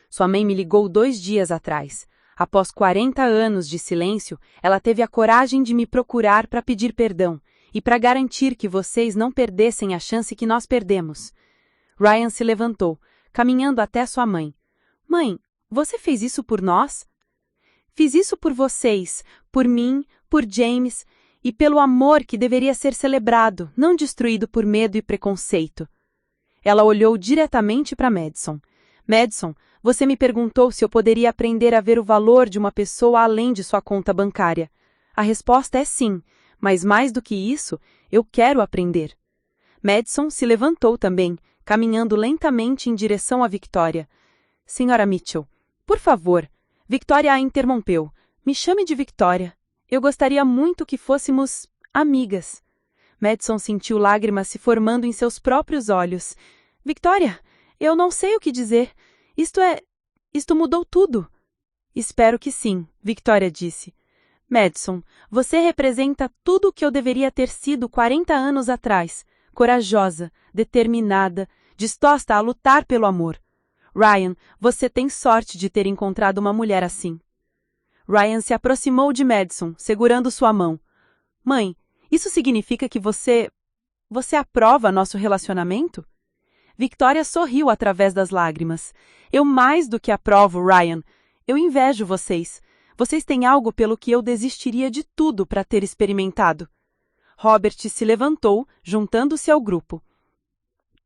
Sua mãe me ligou 2 dias atrás. Após 40 anos de silêncio, ela teve a coragem de me procurar para pedir perdão e para garantir que vocês não perdessem a chance que nós perdemos. Ryan se levantou, caminhando até sua mãe. Mãe, você fez isso por nós? Fiz isso por vocês, por mim, por James e pelo amor que deveria ser celebrado, não destruído por medo e preconceito. Ela olhou diretamente para Madison. Madison, você me perguntou se eu poderia aprender a ver o valor de uma pessoa além de sua conta bancária. A resposta é sim, mas mais do que isso, eu quero aprender. Madison se levantou também, caminhando lentamente em direção a Victoria. Senhora Mitchell, por favor. Victoria a interrompeu. Me chame de Victoria. Eu gostaria muito que fôssemos amigas. Madison sentiu lágrimas se formando em seus próprios olhos. Victoria, eu não sei o que dizer. Isto mudou tudo. Espero que sim, Victoria disse. Madison, você representa tudo o que eu deveria ter sido 40 anos atrás. Corajosa, determinada, disposta a lutar pelo amor. Ryan, você tem sorte de ter encontrado uma mulher assim. Ryan se aproximou de Madison, segurando sua mão. Mãe, isso significa que você aprova nosso relacionamento? Victoria sorriu através das lágrimas. Eu mais do que aprovo, Ryan. Eu invejo vocês. Vocês têm algo pelo que eu desistiria de tudo para ter experimentado. Robert se levantou, juntando-se ao grupo.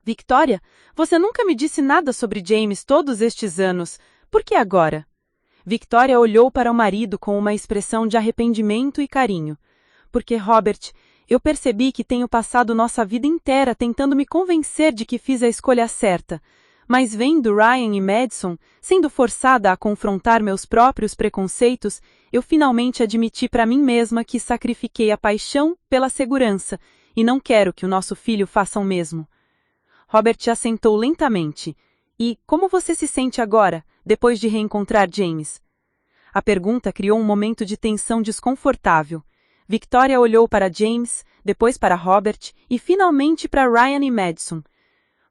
Victoria, você nunca me disse nada sobre James todos estes anos. Por que agora? Victoria olhou para o marido com uma expressão de arrependimento e carinho. Porque, Robert, eu percebi que tenho passado nossa vida inteira tentando me convencer de que fiz a escolha certa. Mas vendo Ryan e Madison, sendo forçada a confrontar meus próprios preconceitos, eu finalmente admiti para mim mesma que sacrifiquei a paixão pela segurança, e não quero que o nosso filho faça o mesmo. Robert assentou lentamente. E como você se sente agora, depois de reencontrar James? A pergunta criou um momento de tensão desconfortável. Victoria olhou para James, depois para Robert e finalmente para Ryan e Madison.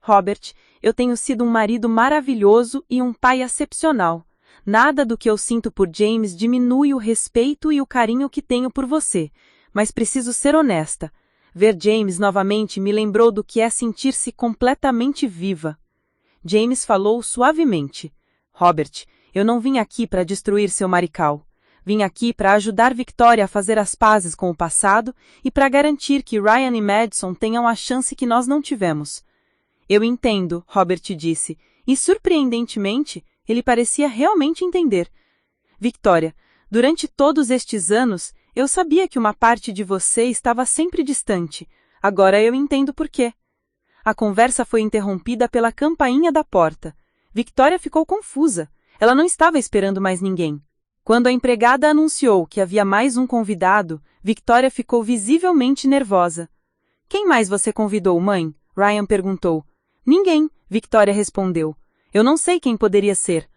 Robert, eu tenho sido um marido maravilhoso e um pai excepcional. Nada do que eu sinto por James diminui o respeito e o carinho que tenho por você, mas preciso ser honesta. Ver James novamente me lembrou do que é sentir-se completamente viva. James falou suavemente. Robert, eu não vim aqui para destruir seu marical. Vim aqui para ajudar Victoria a fazer as pazes com o passado e para garantir que Ryan e Madison tenham a chance que nós não tivemos. Eu entendo, Robert disse, e surpreendentemente, ele parecia realmente entender. Victoria, durante todos estes anos, eu sabia que uma parte de você estava sempre distante. Agora eu entendo por quê. A conversa foi interrompida pela campainha da porta. Victoria ficou confusa. Ela não estava esperando mais ninguém. Quando a empregada anunciou que havia mais um convidado, Victoria ficou visivelmente nervosa. Quem mais você convidou, mãe? Ryan perguntou. Ninguém, Victoria respondeu. Eu não sei quem poderia ser.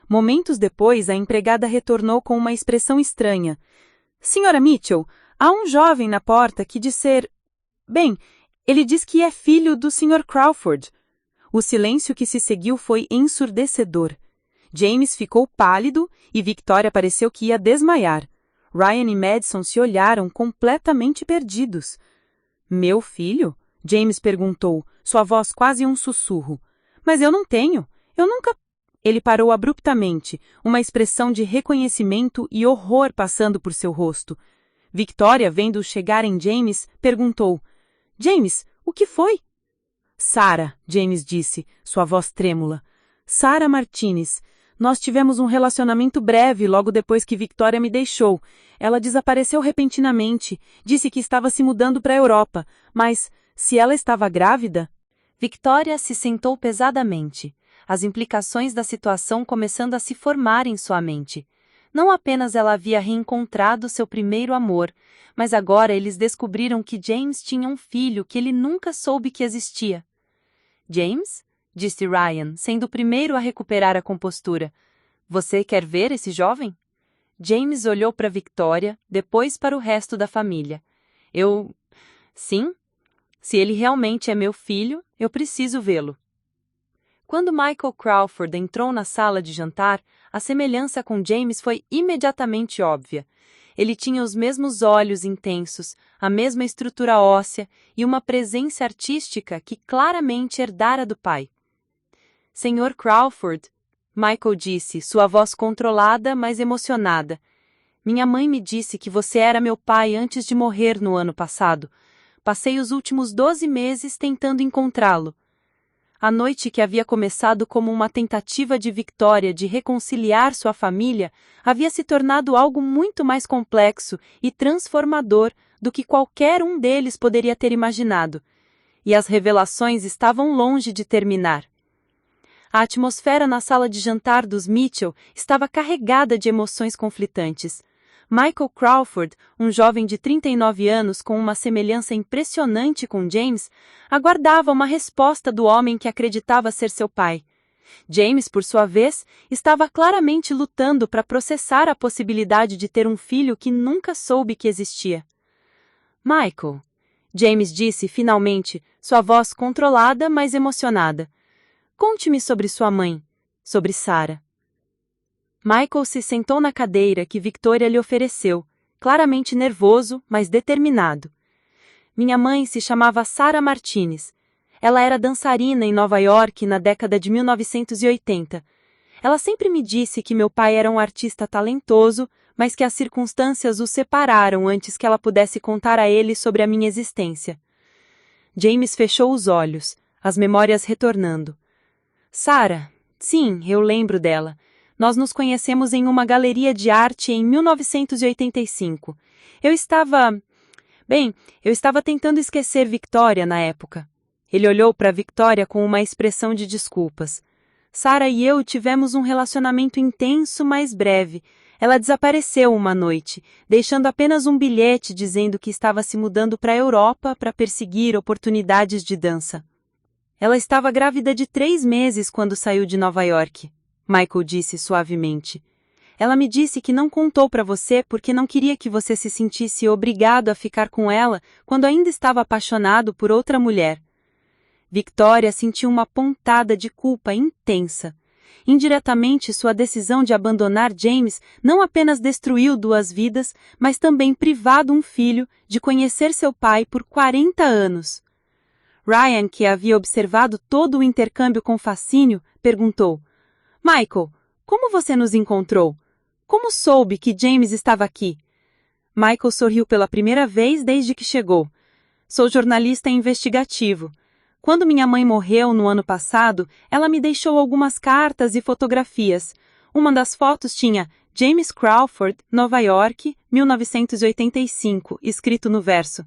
Momentos depois, a empregada retornou com uma expressão estranha. Senhora Mitchell, há um jovem na porta que diz ser... Bem, ele diz que é filho do Sr. Crawford. O silêncio que se seguiu foi ensurdecedor. James ficou pálido e Victoria pareceu que ia desmaiar. Ryan e Madison se olharam completamente perdidos. Meu filho? James perguntou, sua voz quase um sussurro. Mas eu não tenho. Eu nunca... Ele parou abruptamente, uma expressão de reconhecimento e horror passando por seu rosto. Victoria, vendo-o chegar em James, perguntou. James, o que foi? Sarah, James disse, sua voz trêmula. Sarah Martinez. Nós tivemos um relacionamento breve logo depois que Victoria me deixou. Ela desapareceu repentinamente, disse que estava se mudando para a Europa, mas se ela estava grávida... Victoria se sentou pesadamente, as implicações da situação começando a se formar em sua mente. Não apenas ela havia reencontrado seu primeiro amor, mas agora eles descobriram que James tinha um filho que ele nunca soube que existia. James? Disse Ryan, sendo o primeiro a recuperar a compostura. Você quer ver esse jovem? James olhou para Victoria, depois para o resto da família. Sim? Se ele realmente é meu filho, eu preciso vê-lo. Quando Michael Crawford entrou na sala de jantar, a semelhança com James foi imediatamente óbvia. Ele tinha os mesmos olhos intensos, a mesma estrutura óssea e uma presença artística que claramente herdara do pai. Sr. Crawford, Michael disse, sua voz controlada, mas emocionada. Minha mãe me disse que você era meu pai antes de morrer no ano passado. Passei os últimos 12 meses tentando encontrá-lo. A noite que havia começado como uma tentativa de Victoria de reconciliar sua família havia se tornado algo muito mais complexo e transformador do que qualquer um deles poderia ter imaginado. e as revelações estavam longe de terminar. A atmosfera na sala de jantar dos Mitchell estava carregada de emoções conflitantes. Michael Crawford, um jovem de 39 anos com uma semelhança impressionante com James, aguardava uma resposta do homem que acreditava ser seu pai. James, por sua vez, estava claramente lutando para processar a possibilidade de ter um filho que nunca soube que existia. Michael, James disse finalmente, sua voz controlada, mas emocionada. Conte-me sobre sua mãe, sobre Sarah. Michael se sentou na cadeira que Victoria lhe ofereceu, claramente nervoso, mas determinado. Minha mãe se chamava Sarah Martinez. Ela era dançarina em Nova York na década de 1980. Ela sempre me disse que meu pai era um artista talentoso, mas que as circunstâncias o separaram antes que ela pudesse contar a ele sobre a minha existência. James fechou os olhos, as memórias retornando. Sarah, sim, eu lembro dela. Nós nos conhecemos em uma galeria de arte em 1985. Eu estava tentando esquecer Victoria na época. Ele olhou para Victoria com uma expressão de desculpas. Sarah e eu tivemos um relacionamento intenso, mas breve. Ela desapareceu uma noite, deixando apenas um bilhete dizendo que estava se mudando para a Europa para perseguir oportunidades de dança. Ela estava grávida de 3 meses quando saiu de Nova York, Michael disse suavemente. Ela me disse que não contou para você porque não queria que você se sentisse obrigado a ficar com ela quando ainda estava apaixonado por outra mulher. Victoria sentiu uma pontada de culpa intensa. Indiretamente, sua decisão de abandonar James não apenas destruiu 2 vidas, mas também privado um filho de conhecer seu pai por 40 anos. Ryan, que havia observado todo o intercâmbio com fascínio, perguntou: Michael, como você nos encontrou? Como soube que James estava aqui? Michael sorriu pela primeira vez desde que chegou. Sou jornalista investigativo. Quando minha mãe morreu no ano passado, ela me deixou algumas cartas e fotografias. Uma das fotos tinha James Crawford, Nova York, 1985, escrito no verso.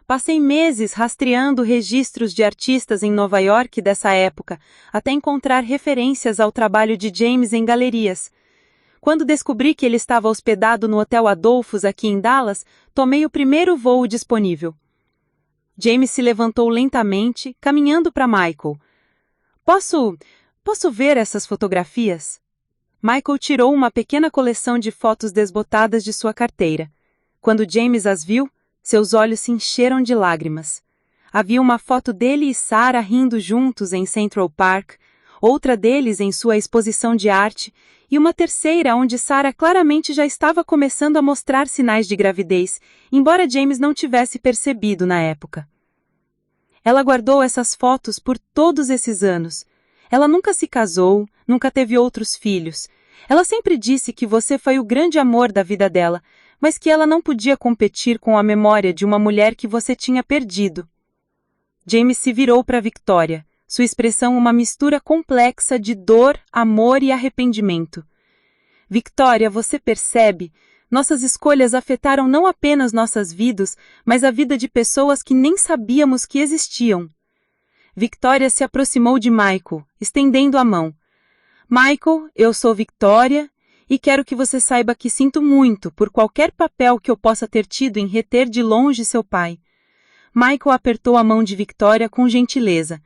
Passei meses rastreando registros de artistas em Nova York dessa época, até encontrar referências ao trabalho de James em galerias. Quando descobri que ele estava hospedado no Hotel Adolphus aqui em Dallas, tomei o primeiro voo disponível. James se levantou lentamente, caminhando para Michael. Posso ver essas fotografias? Michael tirou uma pequena coleção de fotos desbotadas de sua carteira. Quando James as viu, seus olhos se encheram de lágrimas. Havia uma foto dele e Sarah rindo juntos em Central Park, outra deles em sua exposição de arte, e uma terceira onde Sarah claramente já estava começando a mostrar sinais de gravidez, embora James não tivesse percebido na época. Ela guardou essas fotos por todos esses anos. Ela nunca se casou, nunca teve outros filhos. Ela sempre disse que você foi o grande amor da vida dela, mas que ela não podia competir com a memória de uma mulher que você tinha perdido. James se virou para Victoria, sua expressão uma mistura complexa de dor, amor e arrependimento. Victoria, você percebe? Nossas escolhas afetaram não apenas nossas vidas, mas a vida de pessoas que nem sabíamos que existiam. Victoria se aproximou de Michael, estendendo a mão. Michael, eu sou Victoria, e quero que você saiba que sinto muito por qualquer papel que eu possa ter tido em reter de longe seu pai. Michael apertou a mão de Victoria com gentileza.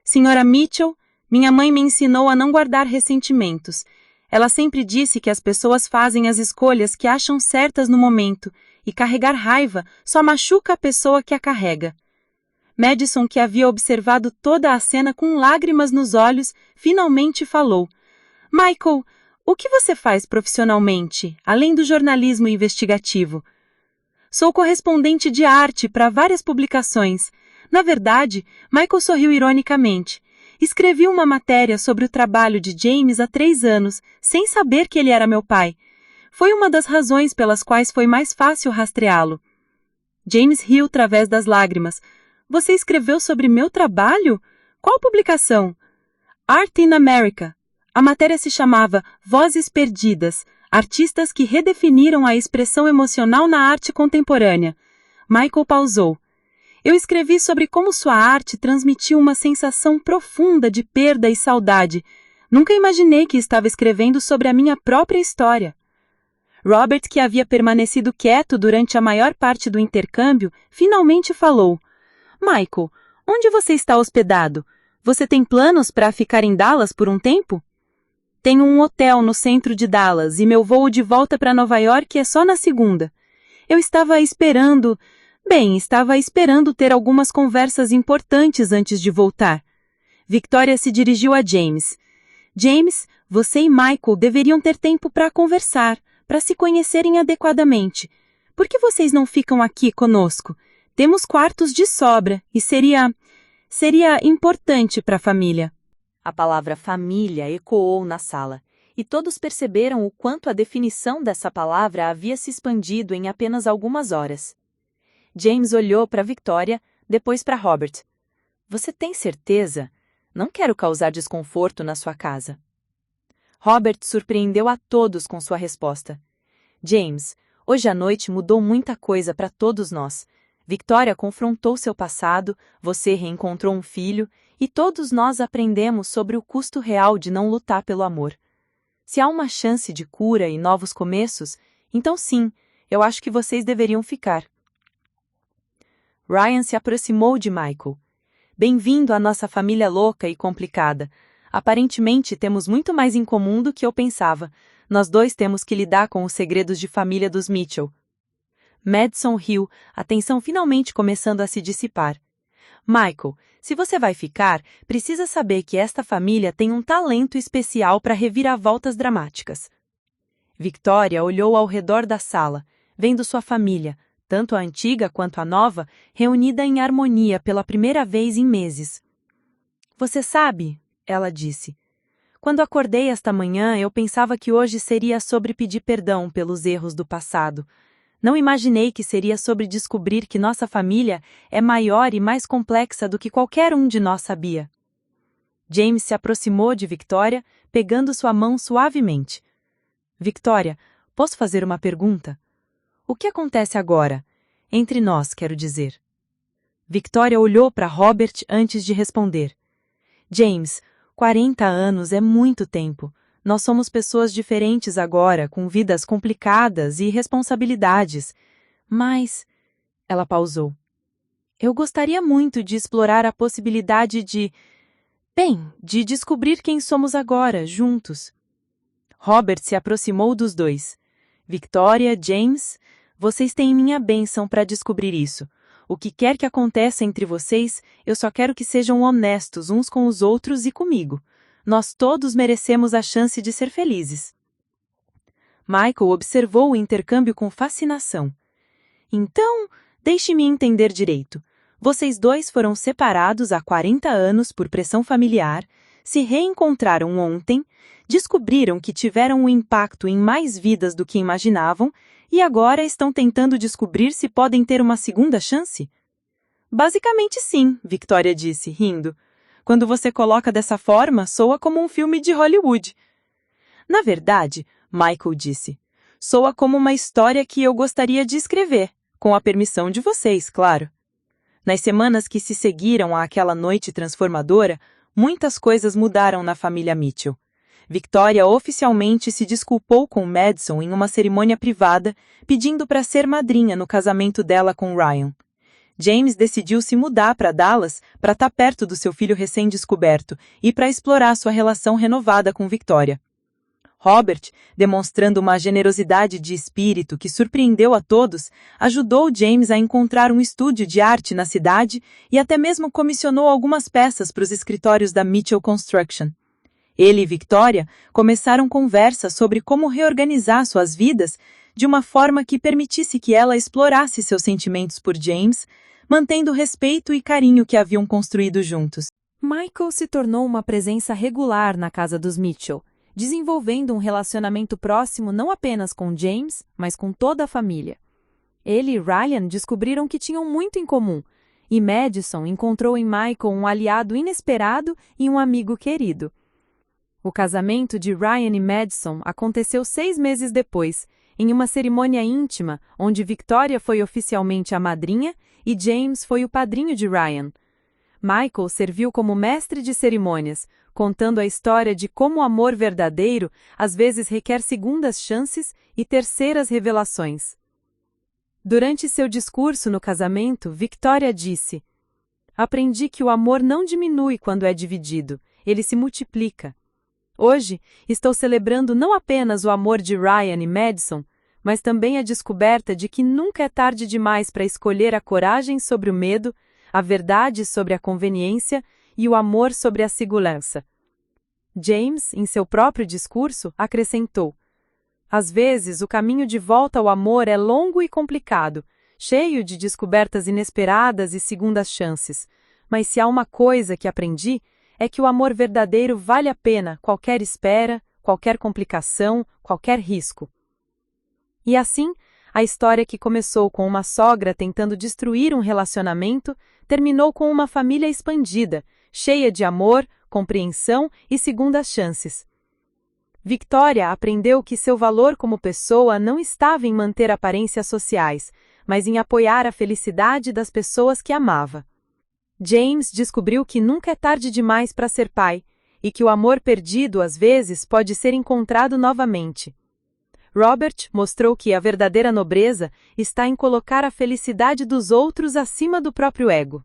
Senhora Mitchell, minha mãe me ensinou a não guardar ressentimentos. Ela sempre disse que as pessoas fazem as escolhas que acham certas no momento, e carregar raiva só machuca a pessoa que a carrega. Madison, que havia observado toda a cena com lágrimas nos olhos, finalmente falou. Michael, o que você faz profissionalmente, além do jornalismo investigativo? Sou correspondente de arte para várias publicações. Na verdade, Michael sorriu ironicamente. Escrevi uma matéria sobre o trabalho de James há 3 anos, sem saber que ele era meu pai. Foi uma das razões pelas quais foi mais fácil rastreá-lo. James riu através das lágrimas. Você escreveu sobre meu trabalho? Qual publicação? Art in America. A matéria se chamava Vozes Perdidas, artistas que redefiniram a expressão emocional na arte contemporânea. Michael pausou. Eu escrevi sobre como sua arte transmitiu uma sensação profunda de perda e saudade. Nunca imaginei que estava escrevendo sobre a minha própria história. Robert, que havia permanecido quieto durante a maior parte do intercâmbio, finalmente falou: Michael, onde você está hospedado? Você tem planos para ficar em Dallas por um tempo? Tenho um hotel no centro de Dallas e meu voo de volta para Nova York é só na segunda. Eu estava esperando ter algumas conversas importantes antes de voltar. Victoria se dirigiu a James. James, você e Michael deveriam ter tempo para conversar, para se conhecerem adequadamente. Por que vocês não ficam aqui conosco? Temos quartos de sobra e seria importante para a família. A palavra família ecoou na sala, e todos perceberam o quanto a definição dessa palavra havia se expandido em apenas algumas horas. James olhou para Victoria, depois para Robert. Você tem certeza? Não quero causar desconforto na sua casa. Robert surpreendeu a todos com sua resposta. James, hoje à noite mudou muita coisa para todos nós. Victoria confrontou seu passado, você reencontrou um filho, e todos nós aprendemos sobre o custo real de não lutar pelo amor. Se há uma chance de cura e novos começos, então sim, eu acho que vocês deveriam ficar. Ryan se aproximou de Michael. Bem-vindo à nossa família louca e complicada. Aparentemente temos muito mais em comum do que eu pensava. Nós dois temos que lidar com os segredos de família dos Mitchell. Madison riu, a tensão finalmente começando a se dissipar. Michael, se você vai ficar, precisa saber que esta família tem um talento especial para reviravoltas dramáticas. Victoria olhou ao redor da sala, vendo sua família, tanto a antiga quanto a nova, reunida em harmonia pela primeira vez em meses. Você sabe, ela disse, quando acordei esta manhã eu pensava que hoje seria sobre pedir perdão pelos erros do passado. Não imaginei que seria sobre descobrir que nossa família é maior e mais complexa do que qualquer um de nós sabia. James se aproximou de Victoria, pegando sua mão suavemente. Victoria, posso fazer uma pergunta? O que acontece agora? Entre nós, quero dizer. Victoria olhou para Robert antes de responder. James, 40 anos é muito tempo. Nós somos pessoas diferentes agora, com vidas complicadas e responsabilidades. Mas... Ela pausou. Eu gostaria muito de explorar a possibilidade de descobrir quem somos agora, juntos. Robert se aproximou dos dois. Victoria, James, vocês têm minha bênção para descobrir isso. O que quer que aconteça entre vocês, eu só quero que sejam honestos uns com os outros e comigo. Nós todos merecemos a chance de ser felizes. Michael observou o intercâmbio com fascinação. Então, deixe-me entender direito. Vocês dois foram separados há 40 anos por pressão familiar, se reencontraram ontem, descobriram que tiveram um impacto em mais vidas do que imaginavam e agora estão tentando descobrir se podem ter uma segunda chance? Basicamente sim, Victoria disse, rindo. Quando você coloca dessa forma, soa como um filme de Hollywood. Na verdade, Michael disse, soa como uma história que eu gostaria de escrever, com a permissão de vocês, claro. Nas semanas que se seguiram àquela noite transformadora, muitas coisas mudaram na família Mitchell. Victoria oficialmente se desculpou com Madison em uma cerimônia privada, pedindo para ser madrinha no casamento dela com Ryan. James decidiu se mudar para Dallas para estar perto do seu filho recém-descoberto e para explorar sua relação renovada com Victoria. Robert, demonstrando uma generosidade de espírito que surpreendeu a todos, ajudou James a encontrar um estúdio de arte na cidade e até mesmo comissionou algumas peças para os escritórios da Mitchell Construction. Ele e Victoria começaram conversas sobre como reorganizar suas vidas de uma forma que permitisse que ela explorasse seus sentimentos por James, mantendo o respeito e carinho que haviam construído juntos. Michael se tornou uma presença regular na casa dos Mitchell, desenvolvendo um relacionamento próximo não apenas com James, mas com toda a família. Ele e Ryan descobriram que tinham muito em comum, e Madison encontrou em Michael um aliado inesperado e um amigo querido. O casamento de Ryan e Madison aconteceu 6 meses depois, em uma cerimônia íntima, onde Victoria foi oficialmente a madrinha e James foi o padrinho de Ryan. Michael serviu como mestre de cerimônias, contando a história de como o amor verdadeiro às vezes requer segundas chances e terceiras revelações. Durante seu discurso no casamento, Victoria disse: "Aprendi que o amor não diminui quando é dividido, ele se multiplica. Hoje, estou celebrando não apenas o amor de Ryan e Madison, mas também a descoberta de que nunca é tarde demais para escolher a coragem sobre o medo, a verdade sobre a conveniência e o amor sobre a segurança." James, em seu próprio discurso, acrescentou: "Às vezes, o caminho de volta ao amor é longo e complicado, cheio de descobertas inesperadas e segundas chances. Mas se há uma coisa que aprendi, é que o amor verdadeiro vale a pena qualquer espera, qualquer complicação, qualquer risco." E assim, a história que começou com uma sogra tentando destruir um relacionamento, terminou com uma família expandida, cheia de amor, compreensão e segundas chances. Victoria aprendeu que seu valor como pessoa não estava em manter aparências sociais, mas em apoiar a felicidade das pessoas que amava. James descobriu que nunca é tarde demais para ser pai, e que o amor perdido às vezes pode ser encontrado novamente. Robert mostrou que a verdadeira nobreza está em colocar a felicidade dos outros acima do próprio ego.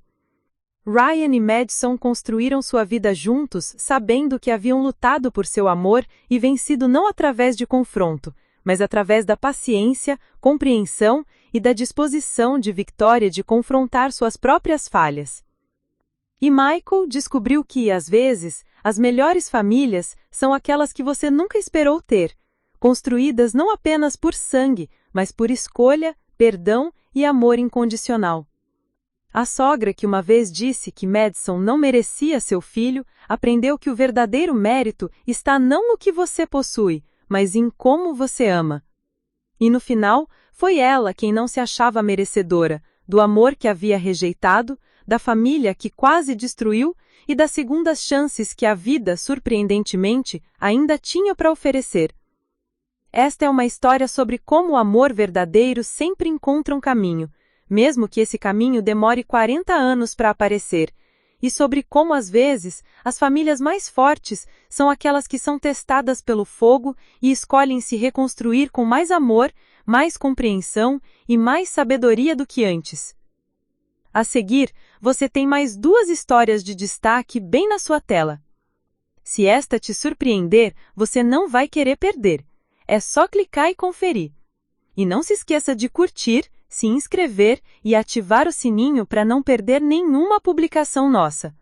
Ryan e Madison construíram sua vida juntos sabendo que haviam lutado por seu amor e vencido não através de confronto, mas através da paciência, compreensão e da disposição de Victoria de confrontar suas próprias falhas. E Michael descobriu que, às vezes, as melhores famílias são aquelas que você nunca esperou ter, construídas não apenas por sangue, mas por escolha, perdão e amor incondicional. A sogra que uma vez disse que Madison não merecia seu filho, aprendeu que o verdadeiro mérito está não no que você possui, mas em como você ama. E no final, foi ela quem não se achava merecedora, do amor que havia rejeitado, da família que quase destruiu e das segundas chances que a vida, surpreendentemente, ainda tinha para oferecer. Esta é uma história sobre como o amor verdadeiro sempre encontra um caminho, mesmo que esse caminho demore 40 anos para aparecer, e sobre como, às vezes, as famílias mais fortes são aquelas que são testadas pelo fogo e escolhem se reconstruir com mais amor, mais compreensão e mais sabedoria do que antes. A seguir, você tem mais 2 histórias de destaque bem na sua tela. Se esta te surpreender, você não vai querer perder. É só clicar e conferir. E não se esqueça de curtir, se inscrever e ativar o sininho para não perder nenhuma publicação nossa.